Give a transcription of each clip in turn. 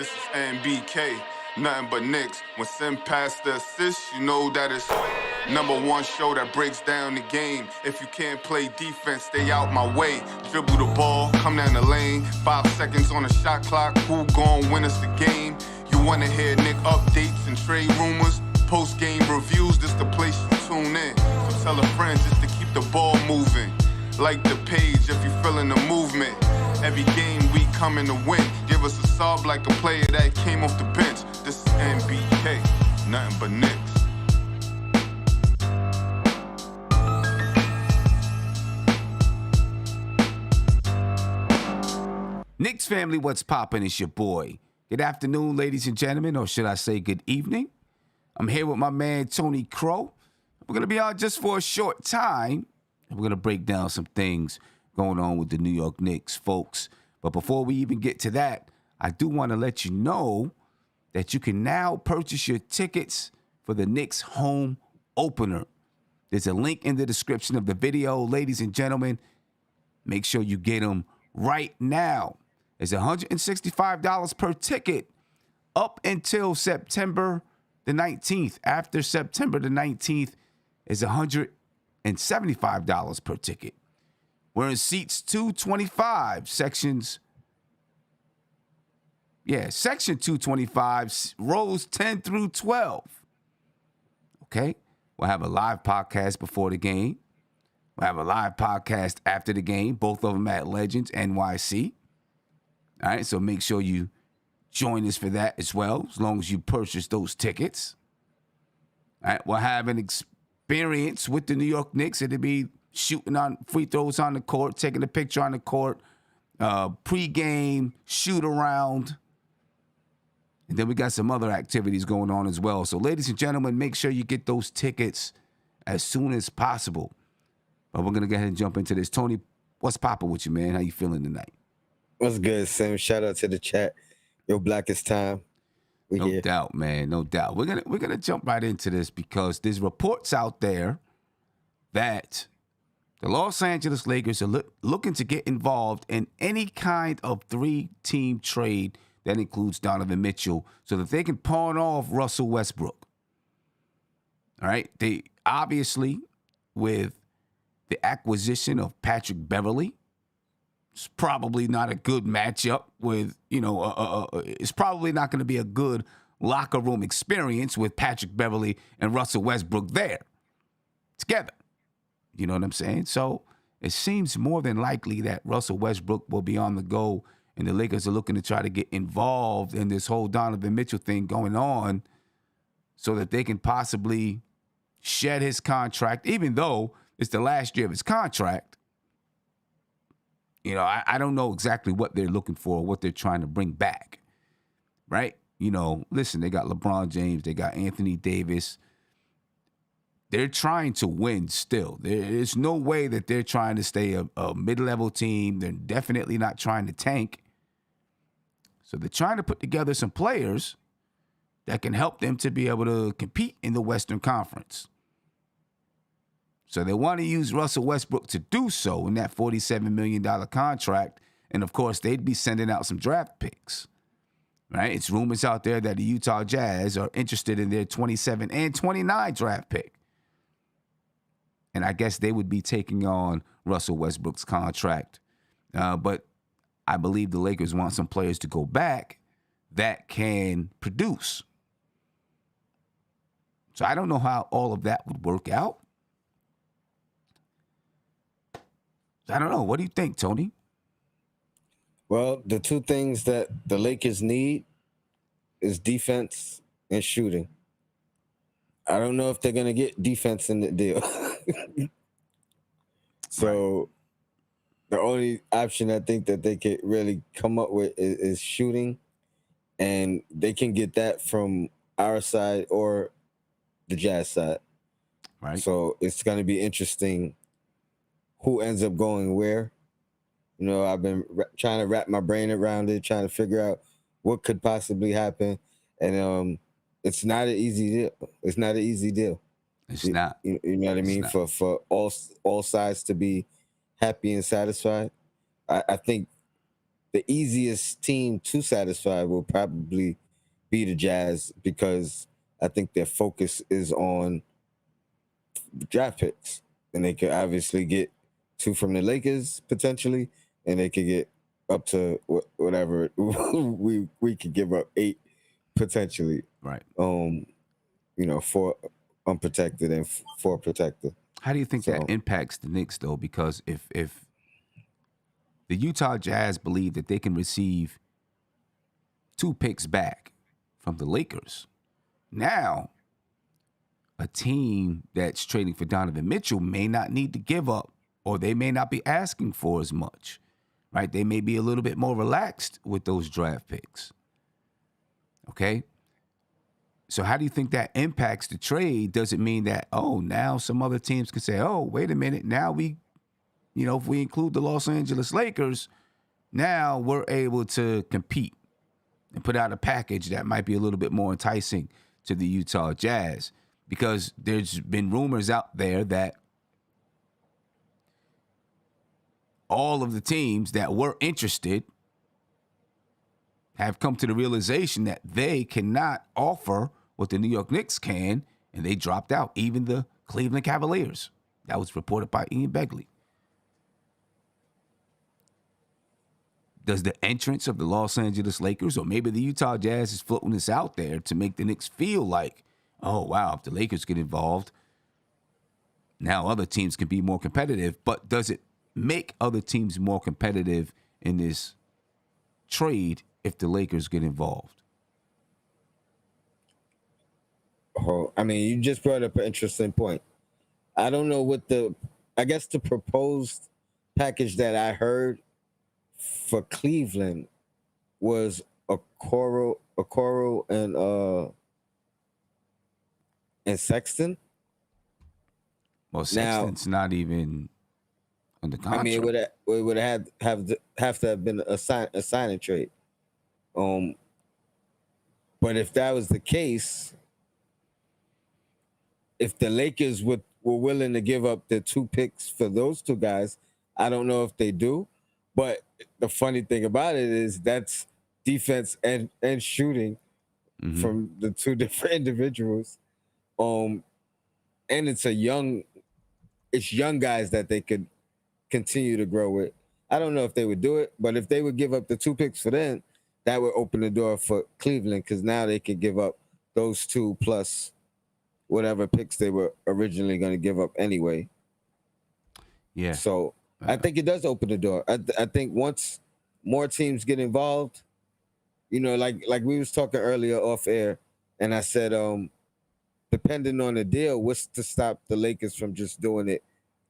This is NBK, nothing but Knicks. When Sim passed the assist, you know that it's #1 show that breaks down the game. If you can't play defense, stay out my way. Dribble the ball, come down the lane. 5 seconds on the shot clock, who gon' win us the game? You wanna hear Nick updates and trade rumors? Post-game reviews, this the place you tune in. So tell a friend just to keep the ball moving. Like the page if you feeling the movement. Every game we coming to win. Give us a sub like a player that came off the bench. This is NBK, nothing but Knicks. Knicks family, what's poppin'? It's your boy. Good afternoon, ladies and gentlemen, or should I say good evening? I'm here with my man, Tony Crow. We're going to be on just for a short time. We're going to break down some things going on with the New York Knicks, folks. But before we even get to that, I do want to let you know that you can now purchase your tickets for the Knicks home opener. There's a link in the description of the video. Ladies and gentlemen, make sure you get them right now. It's $165 per ticket up until September the 19th. After September the 19th, is $175 per ticket. We're in seats 225, section 225, rows 10 through 12. Okay? We'll have a live podcast before the game. We'll have a live podcast after the game, both of them at Legends NYC. All right, so make sure you join us for that as well, as long as you purchase those tickets. All right, we'll have an experience with the New York Knicks. It'll be shooting on free throws on the court, taking a picture on the court, pre-game, shoot around. And then we got some other activities going on as well. So, ladies and gentlemen, make sure you get those tickets as soon as possible. But we're going to go ahead and jump into this. Tony, what's poppin' with you, man? How you feeling tonight? What's good, Sim? Shout out to the chat. Your blackest time. No doubt, man. No doubt. We're gonna jump right into this because there's reports out there that the Los Angeles Lakers are looking to get involved in any kind of 3-team trade that includes Donovan Mitchell so that they can pawn off Russell Westbrook. All right? They obviously, with the acquisition of Patrick Beverley, it's probably not a good matchup with, it's probably not going to be a good locker room experience with Patrick Beverley and Russell Westbrook there together. You know what I'm saying? So it seems more than likely that Russell Westbrook will be on the go, and the Lakers are looking to try to get involved in this whole Donovan Mitchell thing going on so that they can possibly shed his contract, even though it's the last year of his contract. You know, I don't know exactly what they're looking for, what they're trying to bring back, right? You know, listen, they got LeBron James, they got Anthony Davis. They're trying to win still. There's no way that they're trying to stay a mid-level team. They're definitely not trying to tank. So they're trying to put together some players that can help them to be able to compete in the Western Conference. So they want to use Russell Westbrook to do so in that $47 million contract. And, of course, they'd be sending out some draft picks, right? It's rumors out there that the Utah Jazz are interested in their 27 and 29 draft pick. And I guess they would be taking on Russell Westbrook's contract. But I believe the Lakers want some players to go back that can produce. So I don't know how all of that would work out. I don't know. What do you think, Tony? Well, the two things that the Lakers need is defense and shooting. I don't know if they're going to get defense in the deal. So the only option I think that they could really come up with is shooting, and they can get that from our side or the Jazz side. Right. So it's going to be interesting who ends up going where. You know, I've been trying to wrap my brain around it, trying to figure out what could possibly happen. And it's not an easy deal. It's not an easy deal. It's not. You know what I mean? For all sides to be happy and satisfied. I think the easiest team to satisfy will probably be the Jazz because I think their focus is on draft picks, and they could obviously get two from the Lakers potentially, and they could get up to whatever we could give up 8 potentially. Right. Four unprotected and 4 protected. How do you think that So impacts the Knicks though? Because if the Utah Jazz believe that they can receive 2 picks back from the Lakers, now a team that's trading for Donovan Mitchell may not need to give up, or they may not be asking for as much, right? They may be a little bit more relaxed with those draft picks. Okay? So how do you think that impacts the trade? Does it mean that, now some other teams can say, wait a minute, now if we include the Los Angeles Lakers, now we're able to compete and put out a package that might be a little bit more enticing to the Utah Jazz? Because there's been rumors out there that all of the teams that were interested have come to the realization that they cannot offer what the New York Knicks can, and they dropped out, even the Cleveland Cavaliers. That was reported by Ian Begley. Does the entrance of the Los Angeles Lakers, or maybe the Utah Jazz is floating this out there to make the Knicks feel like, oh, wow, if the Lakers get involved, now other teams can be more competitive. But does it make other teams more competitive in this trade if the Lakers get involved? You just brought up an interesting point. I don't know I guess the proposed package that I heard for Cleveland was a Okoro and Sexton. Well, Sexton's not even under contract. It would have to have been a sign and trade. But if that was the case, if the Lakers were willing to give up the 2 picks for those 2 guys, I don't know if they do. But the funny thing about it is that's defense and shooting from the 2 different individuals. And it's young guys that they could continue to grow with. I don't know if they would do it, but if they would give up the 2 picks for them, that would open the door for Cleveland, because now they could give up those 2 plus whatever picks they were originally going to give up anyway. Yeah. So I think it does open the door. I think once more teams get involved, like we was talking earlier off air, and I said, depending on the deal, what's to stop the Lakers from just doing it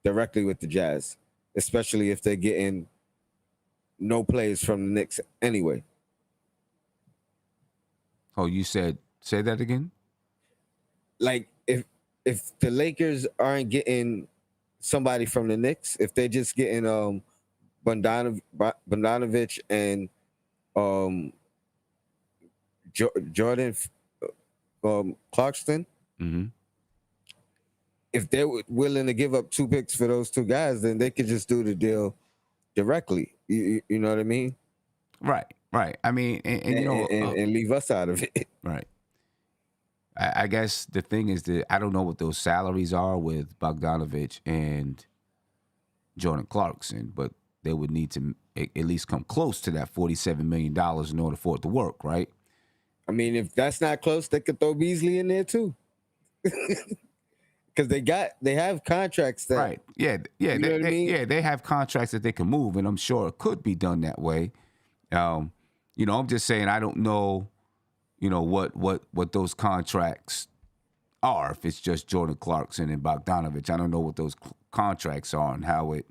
directly with the Jazz, especially if they're getting no plays from the Knicks anyway. Oh, you say that again? Like if the Lakers aren't getting somebody from the Knicks, if they're just getting Bogdanovich and Jordan Clarkson, if they're willing to give up 2 picks for those 2 guys, then they could just do the deal directly. You know what I mean? Right. I mean, and leave us out of it. Right. I guess the thing is that I don't know what those salaries are with Bogdanovich and Jordan Clarkson, but they would need to at least come close to that $47 million in order for it to work, right? I mean, if that's not close, they could throw Beasley in there too. Because they have contracts that, right? Yeah. You know what I mean? Yeah, they have contracts that they can move, and I'm sure it could be done that way. I'm just saying I don't know, what those contracts are. If it's just Jordan Clarkson and Bogdanovich, I don't know what those contracts are and how it,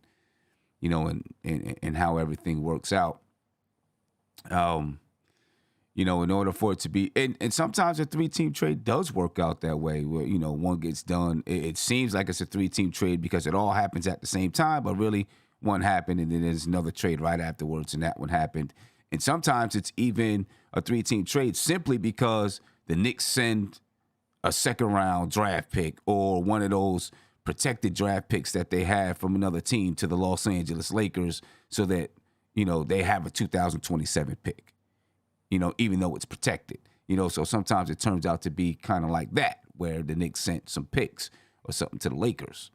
and how everything works out. In order for it to be, and sometimes a 3-team trade does work out that way, where one gets done. It seems like it's a 3-team trade because it all happens at the same time, but really one happened and then there's another trade right afterwards, and that one happened. And sometimes it's even a 3-team trade simply because the Knicks send a second-round draft pick or one of those protected draft picks that they have from another team to the Los Angeles Lakers, so that they have a 2027 pick, even though it's protected. So sometimes it turns out to be kind of like that, where the Knicks sent some picks or something to the Lakers,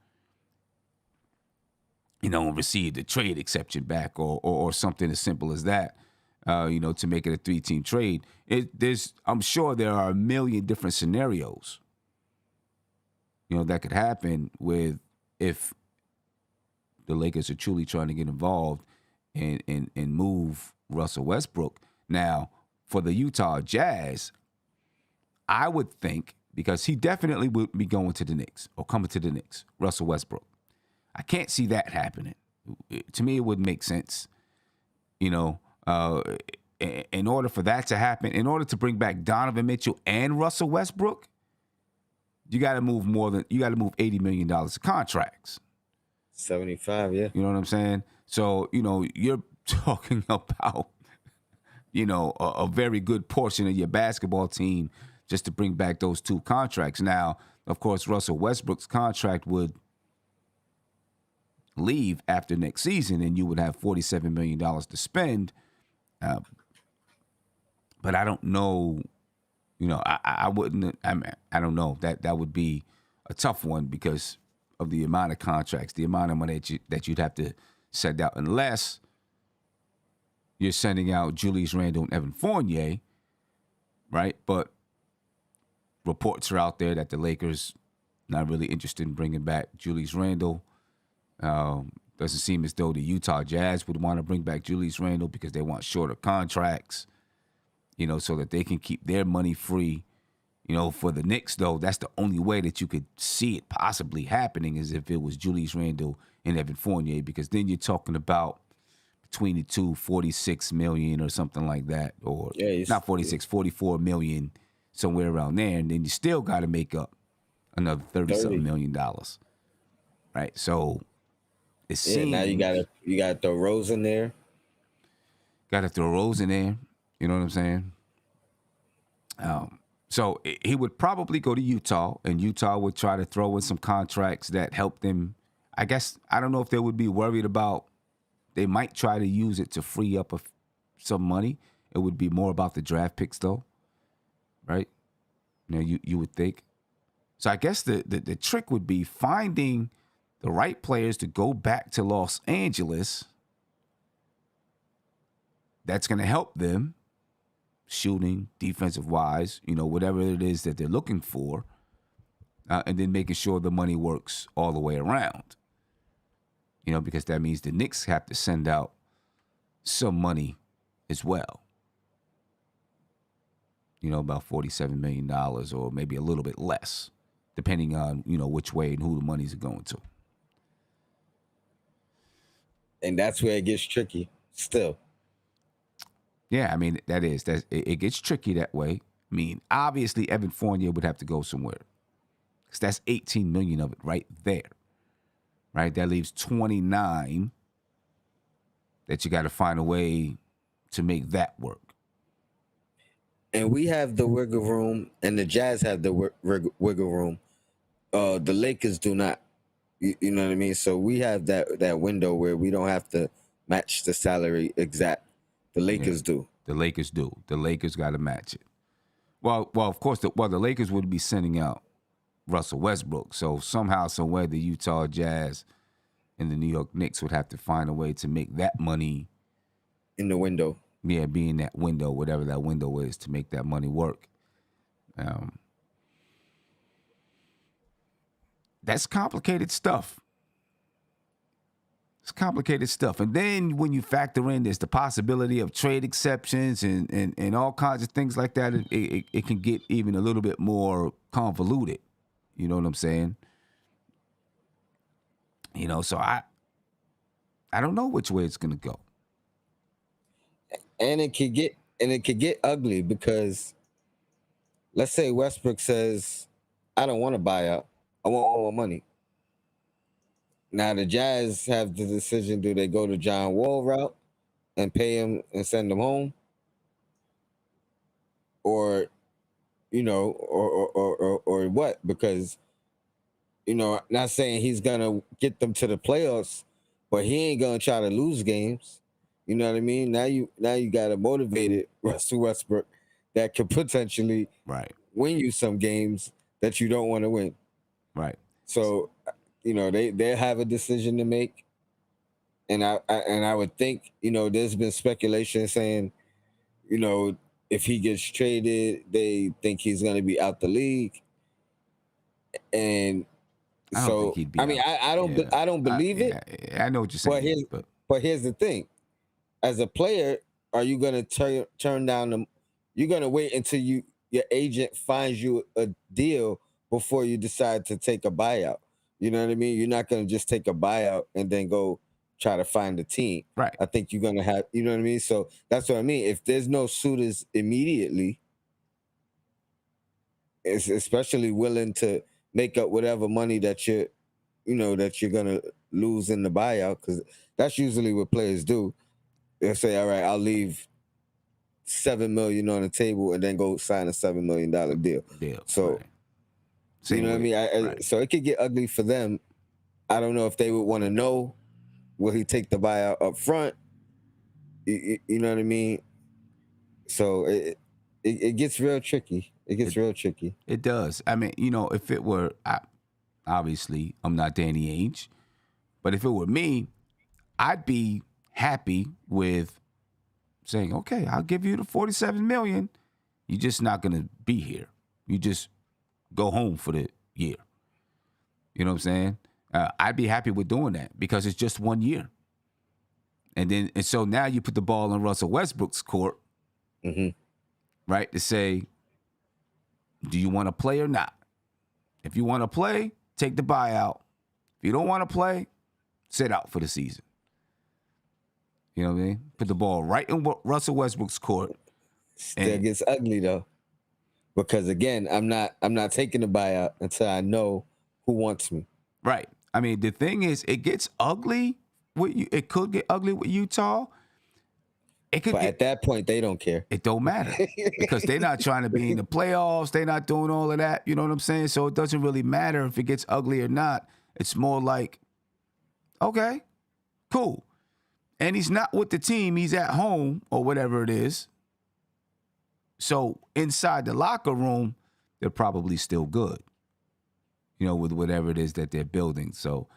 and received a trade exception back or something as simple as that, to make it a 3-team trade. I'm sure there are a million different scenarios, that could happen if the Lakers are truly trying to get involved and move Russell Westbrook. Now, for the Utah Jazz, I would think, because he definitely would be going to the Knicks or coming to the Knicks, Russell Westbrook. I can't see that happening. To me, it wouldn't make sense. In order for that to happen, in order to bring back Donovan Mitchell and Russell Westbrook, you got to move $80 million of contracts. 75, yeah. You know what I'm saying? So, you're talking about, a very good portion of your basketball team just to bring back those two contracts. Now, of course, Russell Westbrook's contract would leave after next season, and you would have $47 million to spend. But I don't know, I wouldn't, I don't know. That would be a tough one because of the amount of contracts, the amount of money that you'd have to send out, unless you're sending out Julius Randle and Evan Fournier, right? But reports are out there that the Lakers not really interested in bringing back Julius Randle. Doesn't seem as though the Utah Jazz would want to bring back Julius Randle because they want shorter contracts, so that they can keep their money free. For the Knicks, though, that's the only way that you could see it possibly happening is if it was Julius Randle and Evan Fournier, because then you're talking about between the two, $46 million or something like that, or not 46, 44 million, somewhere around there, and then you still got to make up another $30-something million, right? So it seems now you gotta throw Rose in there. Got to throw Rose in there. You know what I'm saying? So he would probably go to Utah, and Utah would try to throw in some contracts that help them. I guess, I don't know if they would be worried about, they might try to use it to free up some money. It would be more about the draft picks, though, right? You would think. So I guess the trick would be finding the right players to go back to Los Angeles that's going to help them shooting, defensive wise, whatever it is that they're looking for, and then making sure the money works all the way around. Because that means the Knicks have to send out some money as well. About $47 million or maybe a little bit less, depending on, which way and who the monies are going to. And that's where it gets tricky still. Yeah, I mean, it gets tricky that way. I mean, obviously, Evan Fournier would have to go somewhere, because that's $18 million of it right there. Right? That leaves 29 that you got to find a way to make that work. And we have the wiggle room, and the Jazz have the wiggle room. The Lakers do not. You know what I mean? So we have that window where we don't have to match the salary exact. The Lakers do. The Lakers do. The Lakers got to match it. Well, of course, the Lakers would be sending out Russell Westbrook. So somehow, somewhere, the Utah Jazz and the New York Knicks would have to find a way to make that money in the window. Yeah, be in that window, whatever that window is, to make that money work. That's complicated stuff. It's complicated stuff. And then when you factor in there's the possibility of trade exceptions and all kinds of things like that, it can get even a little bit more convoluted. You know what I'm saying? So I don't know which way it's gonna go. And it could get ugly, because let's say Westbrook says, I don't want to buy out. I want all my money. Now the Jazz have the decision: do they go to John Wall route and pay him and send him home, or or what? Because not saying he's gonna get them to the playoffs, but he ain't gonna try to lose games. You know what I mean? Now you got a motivated Russell Westbrook that could potentially Right. win you some games that you don't want to win. Right. So, they have a decision to make, and I would think, there's been speculation saying, you know, if he gets traded, they think he's going to be out the league, and I don't think so he'd be I mean, out. I Yeah. don't believe it, I know what you're but saying, but here's the thing: as a player, are you going to turn down the? You're going to wait until your agent finds you a deal before you decide to take a buyout. You know what I mean? You're not going to just take a buyout and then go try to find a team. right. I think you're going to have, you know what I mean? So that's what I mean. If there's no suitors immediately, it's especially willing to make up whatever money that you're going to lose in the buyout, because that's usually what players do. They'll say, all right, I'll leave $7 million on the table and then go sign a $7 million deal. So, Right. Same you know what I way. mean? Right. So it could get ugly for them. I don't know if they would want to know, will he take the buyout up front? You know what I mean? So it gets real tricky. It gets real tricky. It does. I mean, if it were, obviously, I'm not Danny Ainge, but if it were me, I'd be happy with saying, okay, I'll give you the $47 million. You're just not going to be here. You just go home for the year. You know what I'm saying? I'd be happy with doing that because it's just 1 year. And so now you put the ball in Russell Westbrook's court, right, to say, do you want to play or not? If you want to play, take the buyout. If you don't want to play, sit out for the season. You know what I mean? Put the ball right in Russell Westbrook's court. Still gets ugly though, because again, I'm not taking the buyout until I know who wants me. Right. I mean, the thing is, it gets ugly with you. It could get ugly with Utah. But at that point, they don't care. It don't matter because they're not trying to be in the playoffs. They're not doing all of that. You know what I'm saying? So it doesn't really matter if it gets ugly or not. It's more like, okay, cool. And he's not with the team. He's at home or whatever it is. So inside the locker room, they're probably still good, with whatever it is that they're building. So,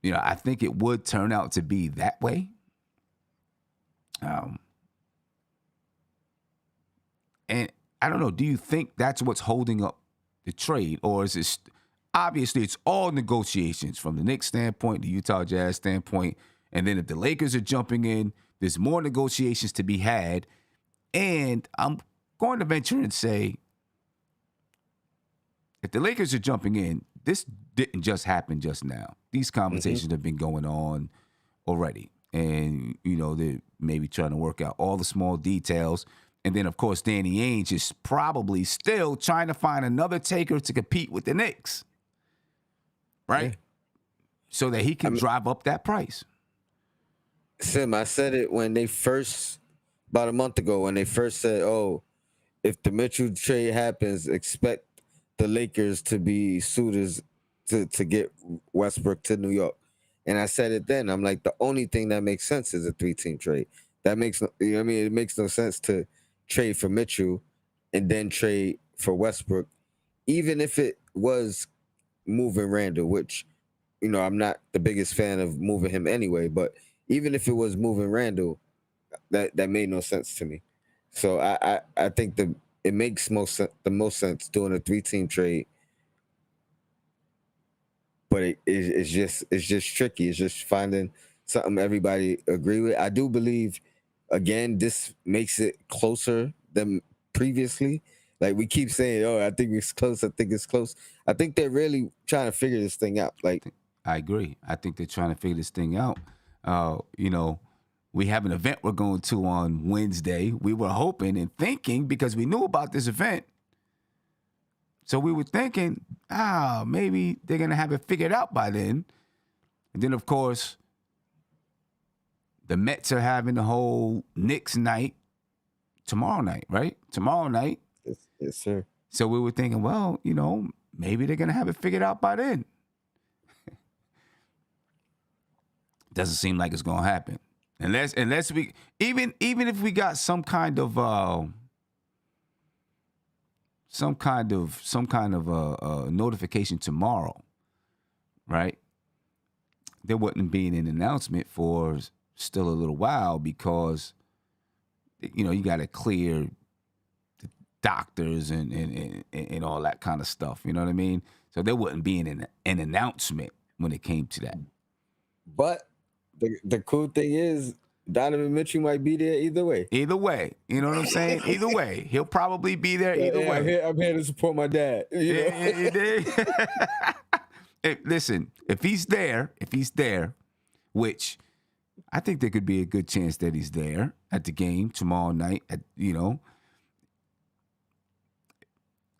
I think it would turn out to be that way. And I don't know, do you think that's what's holding up the trade? Or is it, obviously it's all negotiations from the Knicks standpoint, the Utah Jazz standpoint. And then if the Lakers are jumping in, there's more negotiations to be had. And I'm going to venture and say, if the Lakers are jumping in, this didn't just happen just now. These conversations have been going on already. And, they're maybe trying to work out all the small details. And then, of course, Danny Ainge is probably still trying to find another taker to compete with the Knicks. Right? Yeah. So that he can drive up that price. Sim, I said it when they first, about a month ago, when they first said, oh, if the Mitchell trade happens, expect the Lakers to be suitors to get Westbrook to New York. And I said it then. I'm like, the only thing that makes sense is a 3-team trade. That makes, it makes no sense to trade for Mitchell and then trade for Westbrook, even if it was moving Randall, which, I'm not the biggest fan of moving him anyway, but even if it was moving Randall, that made no sense to me. So I think it makes the most sense doing a 3-team trade, but it's just tricky. It's just finding something everybody agree with. I do believe, again, this makes it closer than previously. Like we keep saying, oh, I think it's close. I think it's close. I think they're really trying to figure this thing out. Like, I agree. I think they're trying to figure this thing out. We have an event we're going to on Wednesday. We were hoping and thinking, because we knew about this event. So we were thinking, maybe they're going to have it figured out by then. And then, of course, the Mets are having the whole Knicks night tomorrow night, right? Tomorrow night. Yes, sir. So we were thinking, well, maybe they're going to have it figured out by then. Doesn't seem like it's going to happen. Unless we even if we got some kind of notification tomorrow, right? There wouldn't be an announcement for still a little while because you got to clear the doctors and all that kind of stuff. You know what I mean? So there wouldn't be an announcement when it came to that. But the cool thing is Donovan Mitchell might be there either way. Either way, you know what I'm saying? Either way, he'll probably be there either way. I'm here to support my dad. Listen, if he's there, which I think there could be a good chance that he's there at the game tomorrow night.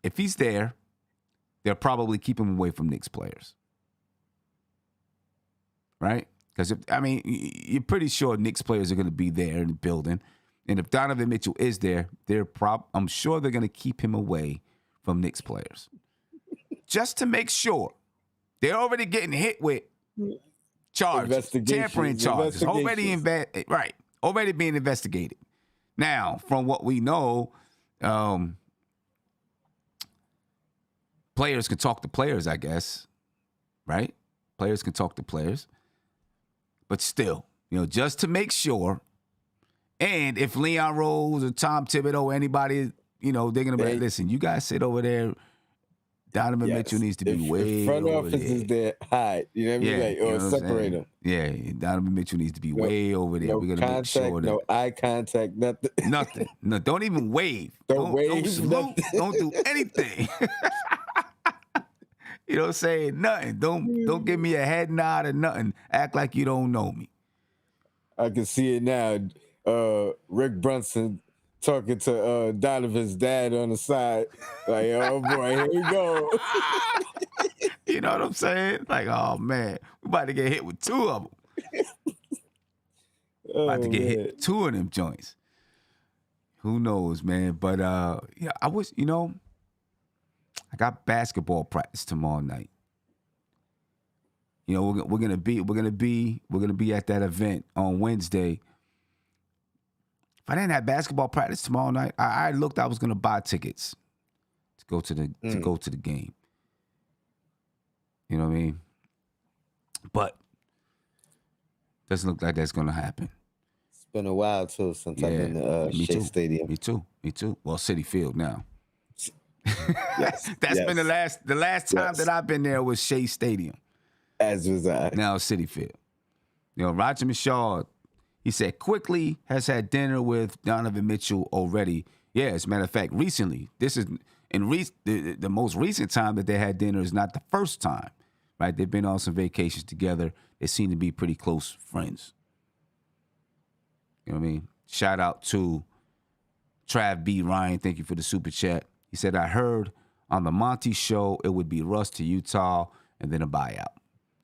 If he's there, they'll probably keep him away from Knicks players, right? Because you're pretty sure Knicks players are going to be there in the building, and if Donovan Mitchell is there, I'm sure they're going to keep him away from Knicks players, just to make sure. They're already getting hit with charges, tampering charges, already being investigated. Now, from what we know, players can talk to players, I guess, right? Players can talk to players. But still, just to make sure. And if Leon Rose or Tom Thibodeau or anybody, they're going to be like, listen, you guys sit over there. Donovan Mitchell needs to be way front over office there. is there, hide. You know what I mean? Or separate them. Yeah, Donovan Mitchell needs to be way over there. We're gonna make sure that no eye contact, nothing. Nothing. No, don't even wave. Don't wave. Don't salute. Don't do anything. You know what I'm saying? Nothing. Don't give me a head nod or nothing. Act like you don't know me. I can see it now. Rick Brunson talking to Donovan's dad on the side. Like, oh boy, here we go. You know what I'm saying? Like, oh man, we're about to get hit with two of them. About to get hit with two of them joints. Who knows, man? But I wish, I got basketball practice tomorrow night. We're gonna be at that event on Wednesday. If I didn't have basketball practice tomorrow night, I looked. I was gonna buy tickets to go to the game. You know what I mean? But doesn't look like that's gonna happen. It's been a while too since I've been to Shea Stadium. Me too. Well, Citi Field now. Yes, that's been the last time that I've been there was Shea Stadium. As was I. Now Citi Field. Roger Michaud, he said, quickly has had dinner with Donovan Mitchell already. Yeah, as a matter of fact, recently. This is the most recent time that they had dinner is not the first time, right? They've been on some vacations together. They seem to be pretty close friends. You know what I mean? Shout out to Trav B. Ryan. Thank you for the super chat. He said, I heard on the Monty show it would be Russ to Utah and then a buyout.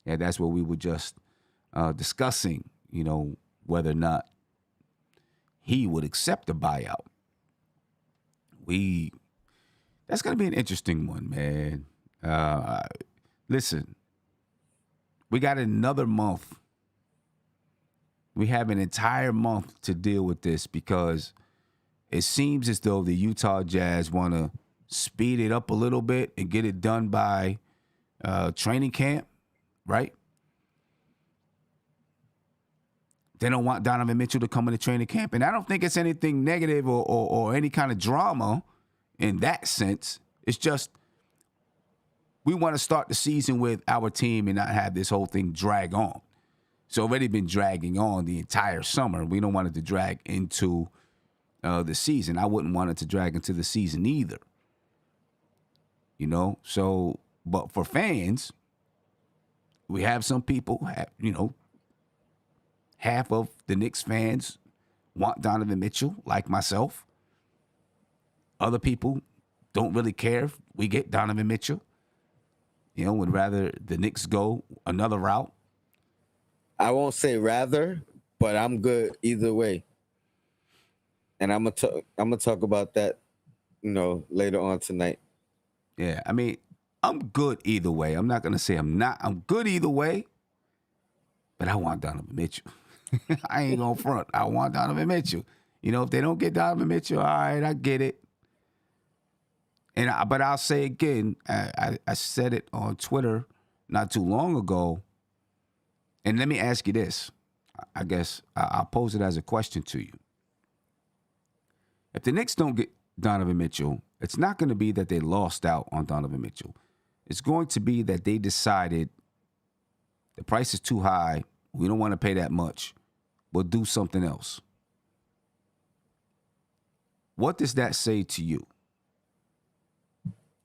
Yeah, that's what we were just discussing, whether or not he would accept a buyout. That's going to be an interesting one, man. Listen, we got another month. We have an entire month to deal with this because it seems as though the Utah Jazz want to speed it up a little bit and get it done by training camp, right? They don't want Donovan Mitchell to come into training camp. And I don't think it's anything negative or any kind of drama in that sense. It's just we want to start the season with our team and not have this whole thing drag on. It's already been dragging on the entire summer. We don't want it to drag into the season. I wouldn't want it to drag into the season either. So, but for fans, we have some people, half of the Knicks fans want Donovan Mitchell, like myself. Other people don't really care if we get Donovan Mitchell. Would rather the Knicks go another route. I won't say rather, but I'm good either way. And I'm gonna talk about that, later on tonight. Yeah, I'm good either way. I'm not gonna say I'm not. I'm good either way. But I want Donovan Mitchell. I ain't gonna front. I want Donovan Mitchell. You know, if they don't get Donovan Mitchell, all right, I get it. But I'll say again, I said it on Twitter not too long ago. And let me ask you this. I guess I'll pose it as a question to you. If the Knicks don't get Donovan Mitchell, it's not going to be that they lost out on Donovan Mitchell. It's going to be that they decided the price is too high. We don't want to pay that much. We'll do something else. What does that say to you?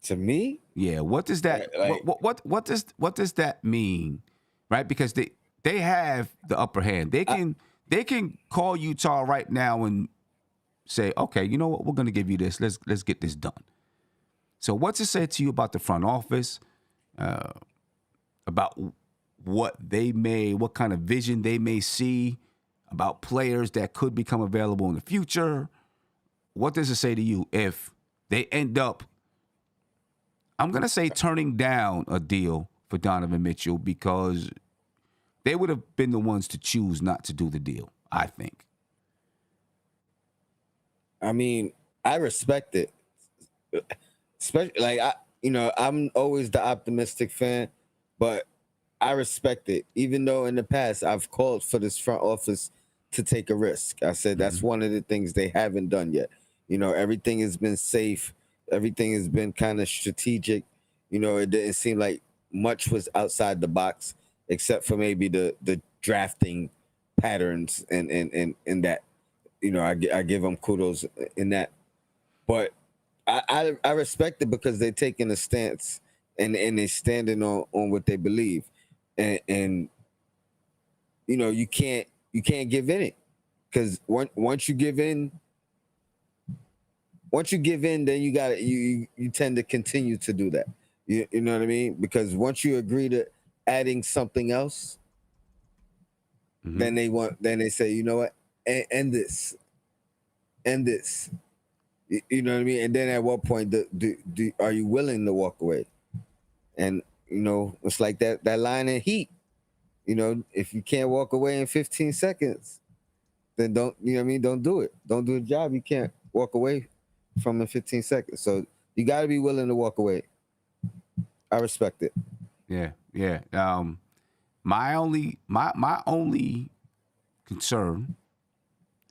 To me? Yeah. What does that what does that mean? Right? Because they have the upper hand. They can call Utah right now and say, okay, you know what, we're gonna give you this. Let's get this done. So what's it say to you about the front office? About what kind of vision they may see about players that could become available in the future? What does it say to you if they end up, I'm going to say, turning down a deal for Donovan Mitchell because they would have been the ones to choose not to do the deal, I think. I mean, I respect it. Especially, like, I'm always the optimistic fan, but I respect it. Even though in the past I've called for this front office to take a risk. I said that's one of the things they haven't done yet. Everything has been safe. Everything has been kind of strategic. It didn't seem like much was outside the box, except for maybe the drafting patterns and that. I give them kudos in that. But I respect it because they're taking a stance and they're standing on what they believe. And you can't give in it, because once you give in, then you tend to continue to do that. You know what I mean? Because once you agree to adding something else, then they say, you know what, end this. You know what I mean? And then at what point are you willing to walk away? And it's like that line in Heat. If you can't walk away in 15 seconds, then don't, don't do it. Don't do a job you can't walk away from in 15 seconds. So you got to be willing to walk away. I respect it. Yeah. My only concern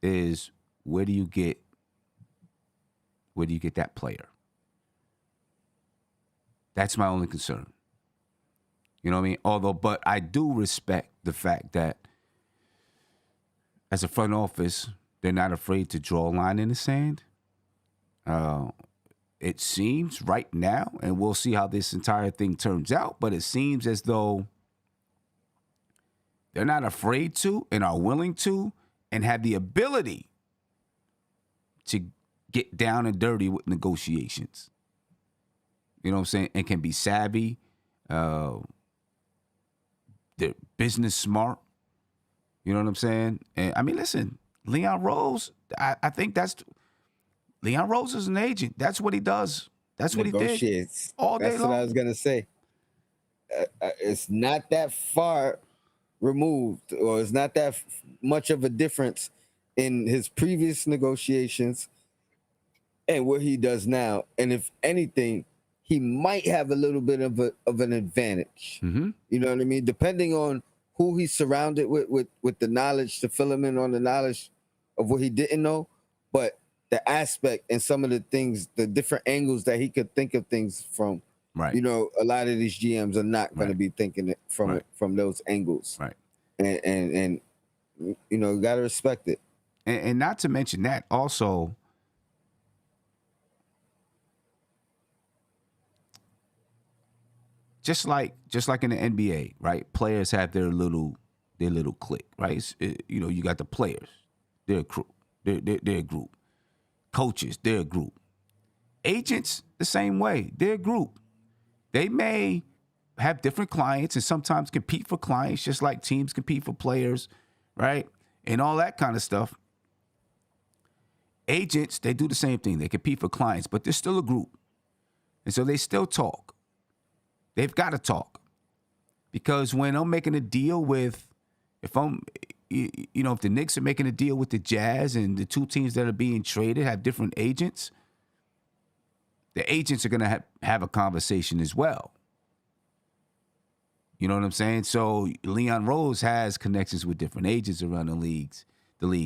is where do you get that player? That's my only concern. You know what I mean? But I do respect the fact that as a front office, they're not afraid to draw a line in the sand. It seems right now, and we'll see how this entire thing turns out, but it seems as though they're not afraid to and are willing to and have the ability to get down and dirty with negotiations. You know what I'm saying? And can be savvy. They're business smart. You know what I'm saying? And I mean, listen, Leon Rose, I think Leon Rose is an agent. That's what he does. That's what he did all day long. That's what I was going to say. It's not that far removed, or it's not that much of a difference in his previous negotiations and what he does now. And if anything, he might have a little bit of an advantage. Mm-hmm. You know what I mean? Depending on who he's surrounded with the knowledge to fill him in on the knowledge of what he didn't know. But the aspect and some of the things, the different angles that he could think of things from, right? A lot of these GMs are not going to be thinking it from those angles, right? And you got to respect it. And not to mention that also, just like in the NBA, right? Players have their little clique, right? You got the players, they're a crew, they're a group. Coaches, they're a group. Agents, the same way, they're a group. They may have different clients and sometimes compete for clients, just like teams compete for players, right? And all that kind of stuff. Agents, they do the same thing. They compete for clients, but they're still a group. And so they still talk. They've got to talk. Because when I'm making a deal with, if I'm if the Knicks are making a deal with the Jazz and the two teams that are being traded have different agents, the agents are going to have a conversation as well. You know what I'm saying? So Leon Rose has connections with different agents around the league.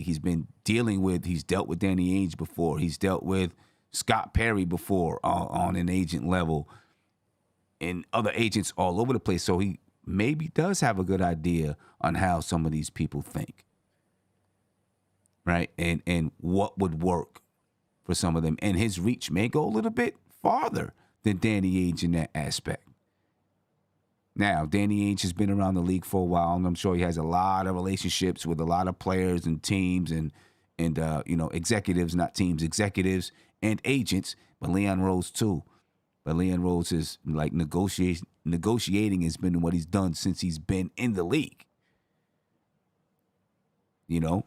He's dealt with Danny Ainge before. He's dealt with Scott Perry before on an agent level and other agents all over the place. So he maybe does have a good idea on how some of these people think. Right? And what would work for some of them. And his reach may go a little bit farther than Danny Ainge in that aspect. Now, Danny Ainge has been around the league for a while, and I'm sure he has a lot of relationships with a lot of players and teams and executives, not teams, executives and agents, but Leon Rose too. But Leon Rose is like negotiating has been what he's done since he's been in the league. You know?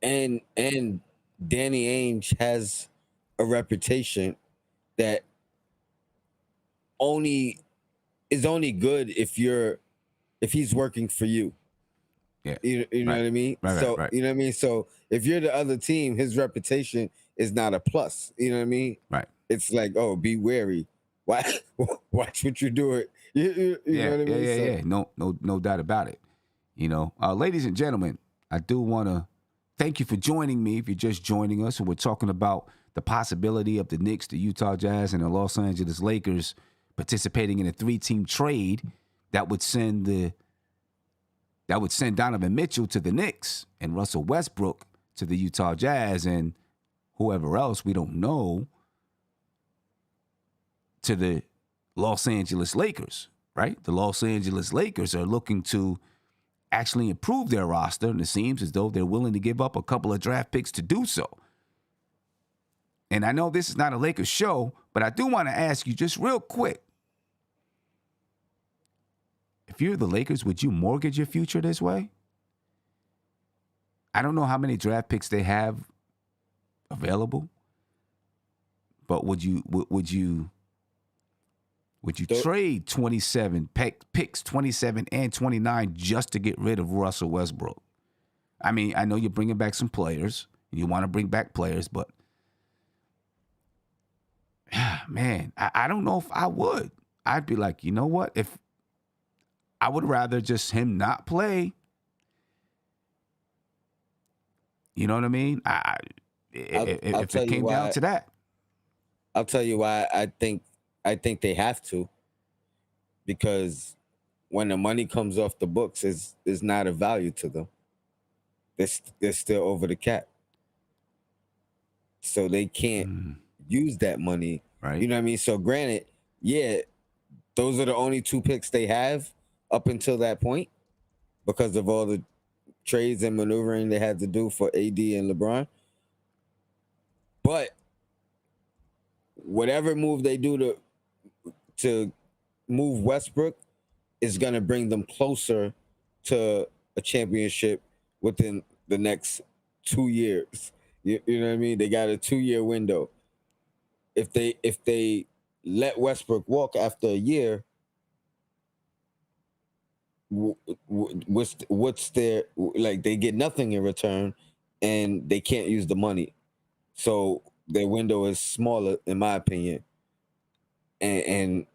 And Danny Ainge has a reputation that is only good if he's working for you. Yeah. You know what I mean? Right. You know what I mean? So if you're the other team, his reputation is not a plus. You know what I mean? Right. It's like, oh, be wary. Watch what you're doing. You know what I mean? Yeah. No doubt about it. You know, ladies and gentlemen, I do want to thank you for joining me. If you're just joining us, and we're talking about the possibility of the Knicks, the Utah Jazz, and the Los Angeles Lakers participating in a 3-team trade that would send Donovan Mitchell to the Knicks and Russell Westbrook to the Utah Jazz and whoever else we don't know to the Los Angeles Lakers, right? The Los Angeles Lakers are looking to actually improve their roster, and it seems as though they're willing to give up a couple of draft picks to do so. And I know this is not a Lakers show, but I do want to ask you just real quick. If you're the Lakers, would you mortgage your future this way? I don't know how many draft picks they have available, but would you trade 27 picks, 27 and 29, just to get rid of Russell Westbrook? I mean, I know you're bringing back some players. You want to bring back players, but man, I don't know if I would. I'd be like, you know what? If I would rather just him not play. You know what I mean? If it came down to that. I'll tell you why I think they have to. Because when the money comes off the books, is not of value to them. They're still over the cap. So they can't use that money. Right. You know what I mean? So granted, yeah, those are the only 2 picks they have up until that point because of all the trades and maneuvering they had to do for AD and LeBron. But whatever move they do to move Westbrook is going to bring them closer to a championship within the next 2 years. You know what I mean? They got a 2-year window. If they let Westbrook walk after a year, what's their, like, they get nothing in return and they can't use the money. So their window is smaller, in my opinion. And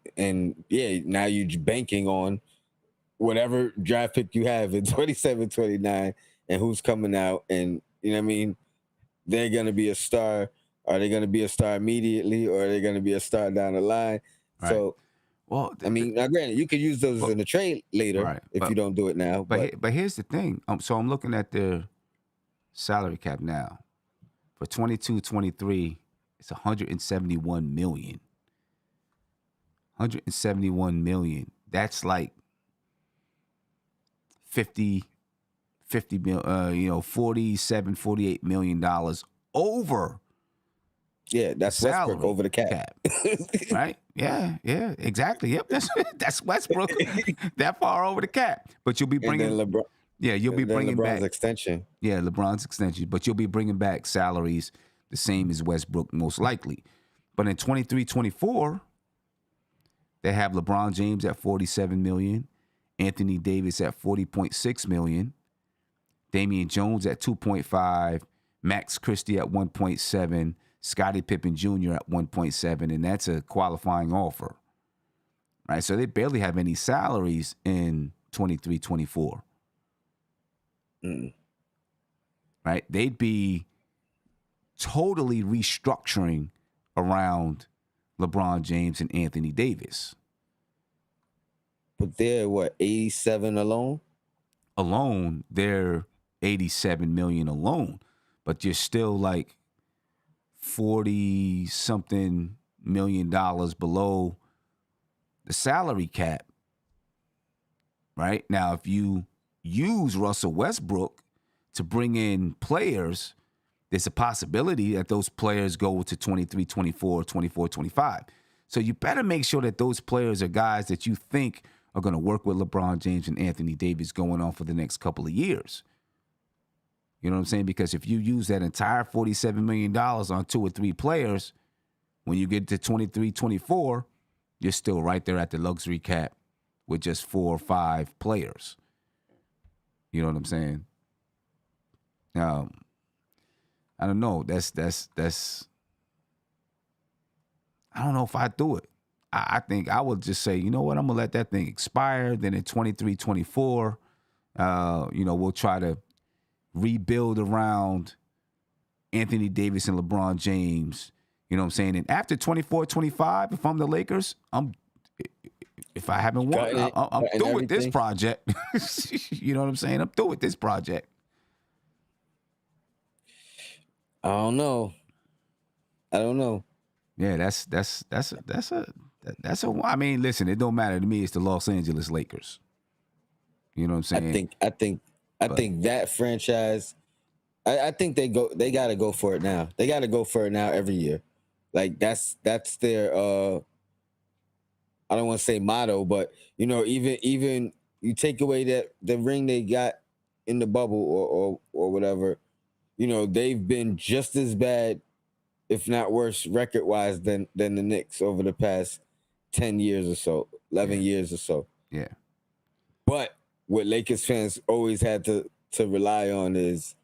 yeah, now you're banking on whatever draft pick you have in 27, 29 and who's coming out. And you know what I mean? They're going to be a star. Are they going to be a star immediately or are they going to be a star down the line? Right. So, well, I mean, now granted, you could use those in the trade later if you don't do it now. But here's the thing. So I'm looking at their salary cap now. For 22-23, it's $171 million. $171 million. That's like 47, $48 million over. Yeah, that's Westbrook over the cap. Right? Yeah, exactly. Yep, that's Westbrook that far over the cap. But you'll be bringing LeBron. Yeah, you'll be bringing LeBron's back extension. Yeah, LeBron's extension. But you'll be bringing back salaries the same as Westbrook, most likely. But in 23-24, they have LeBron James at $47 million, Anthony Davis at $40.6 million, Damian Jones at 2.5, Max Christie at 1.7, Scottie Pippen Jr. at 1.7, and that's a qualifying offer. Right? So they barely have any salaries in 23-24. Right? They'd be totally restructuring around LeBron James and Anthony Davis. But they're what, 87 alone? Alone, they're 87 million alone, but you're still like 40 something million dollars below the salary cap. Right? Now, if you use Russell Westbrook to bring in players, there's a possibility that those players go to 23, 24, 24, 25. So you better make sure that those players are guys that you think are going to work with LeBron James and Anthony Davis going on for the next couple of years. You know what I'm saying? Because if you use that entire $47 million on 2 or 3 players, when you get to 23, 24, you're still right there at the luxury cap with just 4 or 5 players. You know what I'm saying? I don't know. That's. I don't know if I'd do it. I think I would just say, you know what, I'm gonna let that thing expire. Then in 23, 24, we'll try to rebuild around Anthony Davis and LeBron James. You know what I'm saying? And after 24, 25, if I'm the Lakers, if I haven't won, I'm through with this project. You know what I'm saying? I'm through with this project. I don't know. Yeah, that's a. I mean, listen, it don't matter to me. It's the Los Angeles Lakers. You know what I'm saying? I think that franchise. I think they got to go for it now. They got to go for it now every year. Like that's their. I don't want to say motto, but even you take away the ring they got in the bubble or whatever. They've been just as bad, if not worse, record-wise than the Knicks over the past 10 years or so, 11 years or so. Yeah. But what Lakers fans always had to rely on is,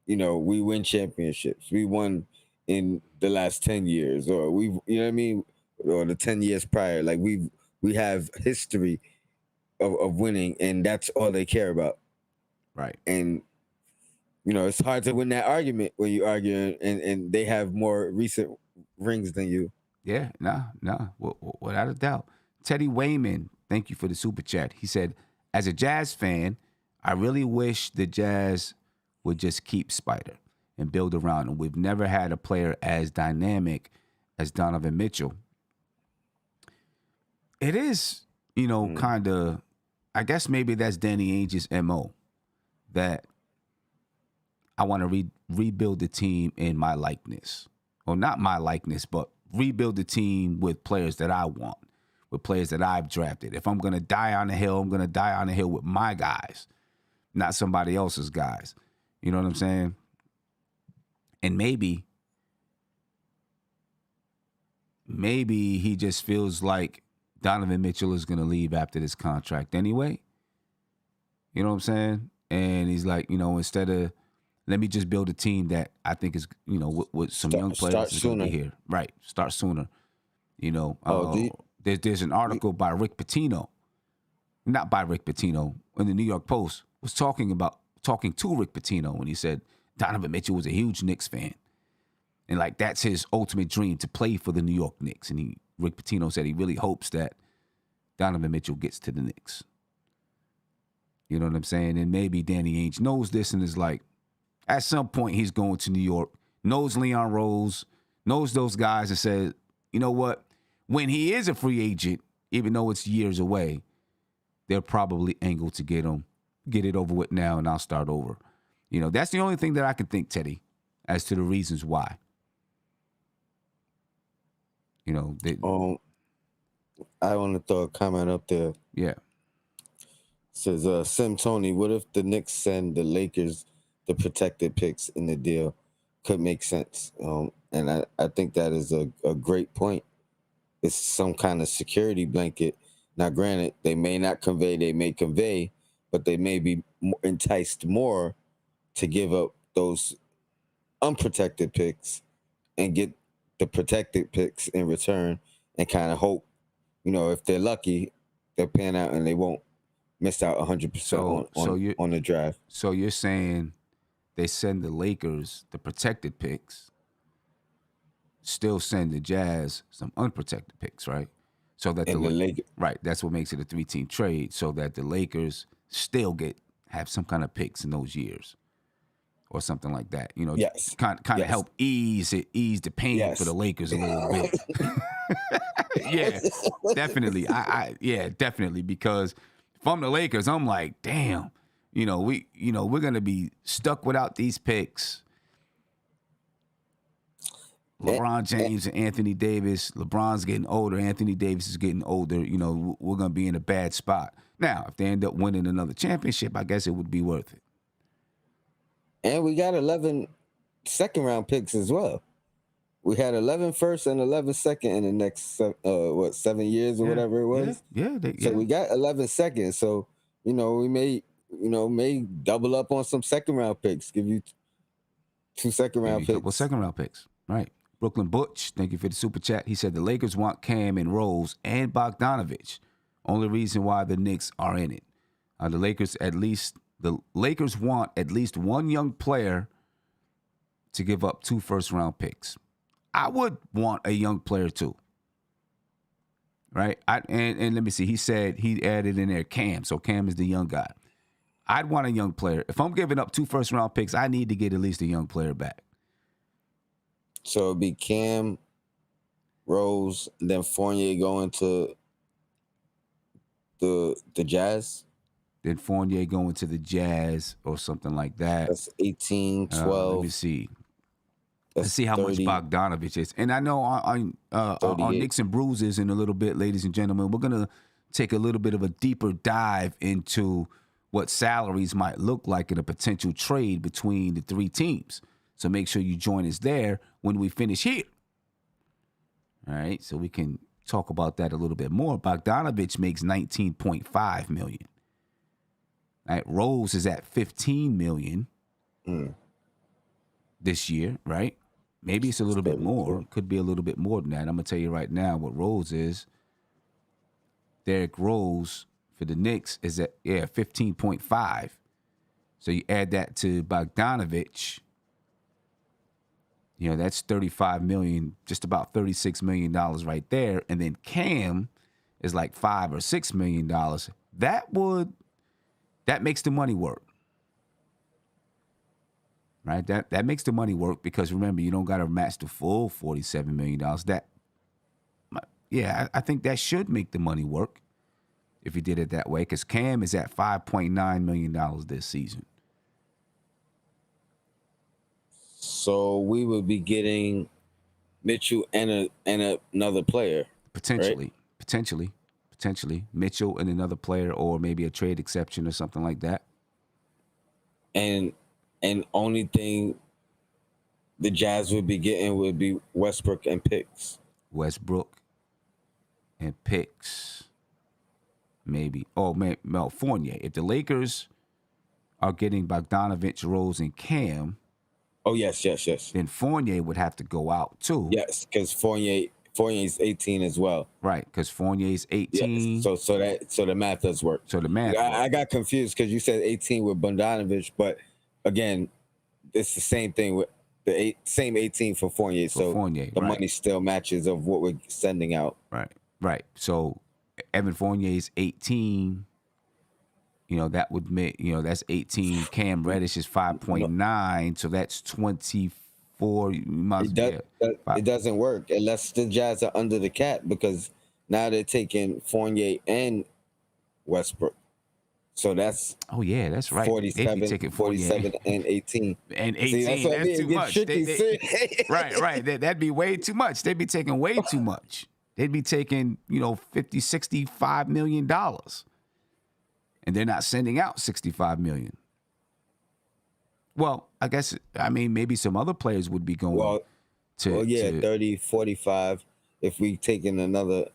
we win championships. We won in the last 10 years, or or the 10 years prior. Like we have history of winning, and that's all they care about. Right. And it's hard to win that argument when you argue and they have more recent rings than you. Yeah, nah, without a doubt. Teddy Wayman, thank you for the super chat. He said, as a Jazz fan, I really wish the Jazz would just keep Spider and build around him. We've never had a player as dynamic as Donovan Mitchell. It is, kind of, I guess maybe that's Danny Ainge's MO, that I want to rebuild the team in my likeness. Well, not my likeness, but rebuild the team with players that I want, with players that I've drafted. If I'm going to die on the hill, I'm going to die on the hill with my guys, not somebody else's guys. You know what I'm saying? And maybe he just feels like Donovan Mitchell is going to leave after this contract anyway. You know what I'm saying? And he's like, instead of, let me just build a team that I think is, with some young players is going to be here. Right. Start sooner. There's an article by Rick Pitino, not by Rick Pitino, in the New York Post, was talking to Rick Pitino when he said Donovan Mitchell was a huge Knicks fan. And like, that's his ultimate dream, to play for the New York Knicks. And Rick Pitino said he really hopes that Donovan Mitchell gets to the Knicks. You know what I'm saying? And maybe Danny Ainge knows this and is like, at some point, he's going to New York, knows Leon Rose, knows those guys, and says, you know what? When he is a free agent, even though it's years away, they're probably angled to get it over with now, and I'll start over. That's the only thing that I can think, Teddy, as to the reasons why. I want to throw a comment up there. Yeah. It says, Sim Tony, what if the Knicks send the Lakers the protected picks in the deal? Could make sense. And I think that is a great point. It's some kind of security blanket. Now, granted, they may not convey, they may convey, but they may be enticed more to give up those unprotected picks and get the protected picks in return and kind of hope, if they're lucky, they'll pan out and they won't miss out 100% on the draft. So you're saying they send the Lakers the protected picks, still send the Jazz some unprotected picks, right? So that the Lakers, right, that's what makes it a 3-team trade, so that the Lakers still have some kind of picks in those years, or something like that. Yes, kind of help ease the pain for the Lakers a little bit. Yeah, definitely. Yeah, definitely, because if I'm the Lakers, I'm like, damn, we're gonna be stuck without these picks. LeBron James and Anthony Davis. LeBron's getting older. Anthony Davis is getting older. We're going to be in a bad spot. Now, if they end up winning another championship, I guess it would be worth it. And we got 11 second-round picks as well. We had 11 first and 11 second in the next, 7 years or whatever it was? Yeah. So we got 11 seconds. So, we may double up on some second-round picks, give you 2 second-round picks. Couple second-round picks, right. Brooklyn Butch, thank you for the super chat. He said the Lakers want Cam and Rose and Bogdanovich. Only reason why the Knicks are in it. The Lakers want at least one young player to give up 2 first-round picks. I would want a young player too. Right? And let me see. He said he added in there Cam. So Cam is the young guy. I'd want a young player. If I'm giving up 2 first-round picks, I need to get at least a young player back. So it'd be Cam, Rose, and then Fournier going to the Jazz. Then Fournier going to the Jazz or something like that. That's 18, 12. Let me see. Let's see how 30, much Bogdanovich is. And I know on Knicks and Bruises in a little bit, ladies and gentlemen, we're going to take a little bit of a deeper dive into what salaries might look like in a potential trade between the 3 teams. So make sure you join us there when we finish here. All right, so we can talk about that a little bit more. Bogdanovich makes $19.5 million. All right, Rose is at $15 million this year, right? Maybe it's a little bit more. It could be a little bit more than that. I'm going to tell you right now what Rose is. Derrick Rose for the Knicks is at 15.5. So you add that to Bogdanovich, that's $35 million, just about $36 million right there. And then Cam is like $5 or $6 million. That makes the money work. Right? That makes the money work because remember, you don't got to match the full $47 million. I think that should make the money work if you did it that way, because Cam is at $5.9 million this season. So we would be getting Mitchell and another player. Potentially. Right? Potentially. Mitchell and another player, or maybe a trade exception or something like that. And only thing the Jazz would be getting would be Westbrook and picks. Westbrook and picks. Maybe. Oh, man, no, Fournier. If the Lakers are getting Bogdanovich, Rose, and Cam. Oh, yes. Then Fournier would have to go out, too. Yes, because Fournier's 18 as well. Right, because Fournier's 18. Yes. So the math does work. I got confused because you said 18 with Bogdanovich, but again, it's the same thing with the same 18 for Fournier. So Fournier, the money still matches of what we're sending out. Right. So Evan Fournier's 18. That would make, that's 18. Cam Reddish is 5.9. So that's 24. It doesn't work unless the Jazz are under the cap, because now they're taking Fournier and Westbrook. So that's that's right. 47 and 18. And 18, See, that's too much. Right. That'd be way too much. They'd be taking way too much. They'd be taking, $50, $65 million. And they're not sending out $65 million. Well, maybe some other players would be going 30, 45 if we taking another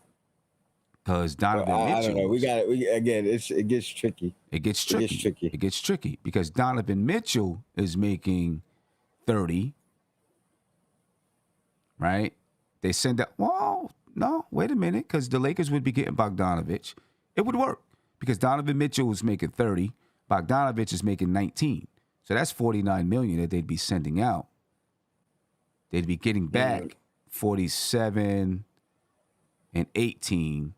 because But Donovan I don't know. Mitchell. Again, it gets tricky. It gets It gets tricky. tricky. It gets tricky because Donovan Mitchell is making 30, right? They send out, well, no, wait a minute, because the Lakers would be getting Bogdanovich. It would work because Donovan Mitchell was making 30, Bogdanovich is making 19. So that's 49 million that they'd be sending out. They'd be getting back 47 and 18.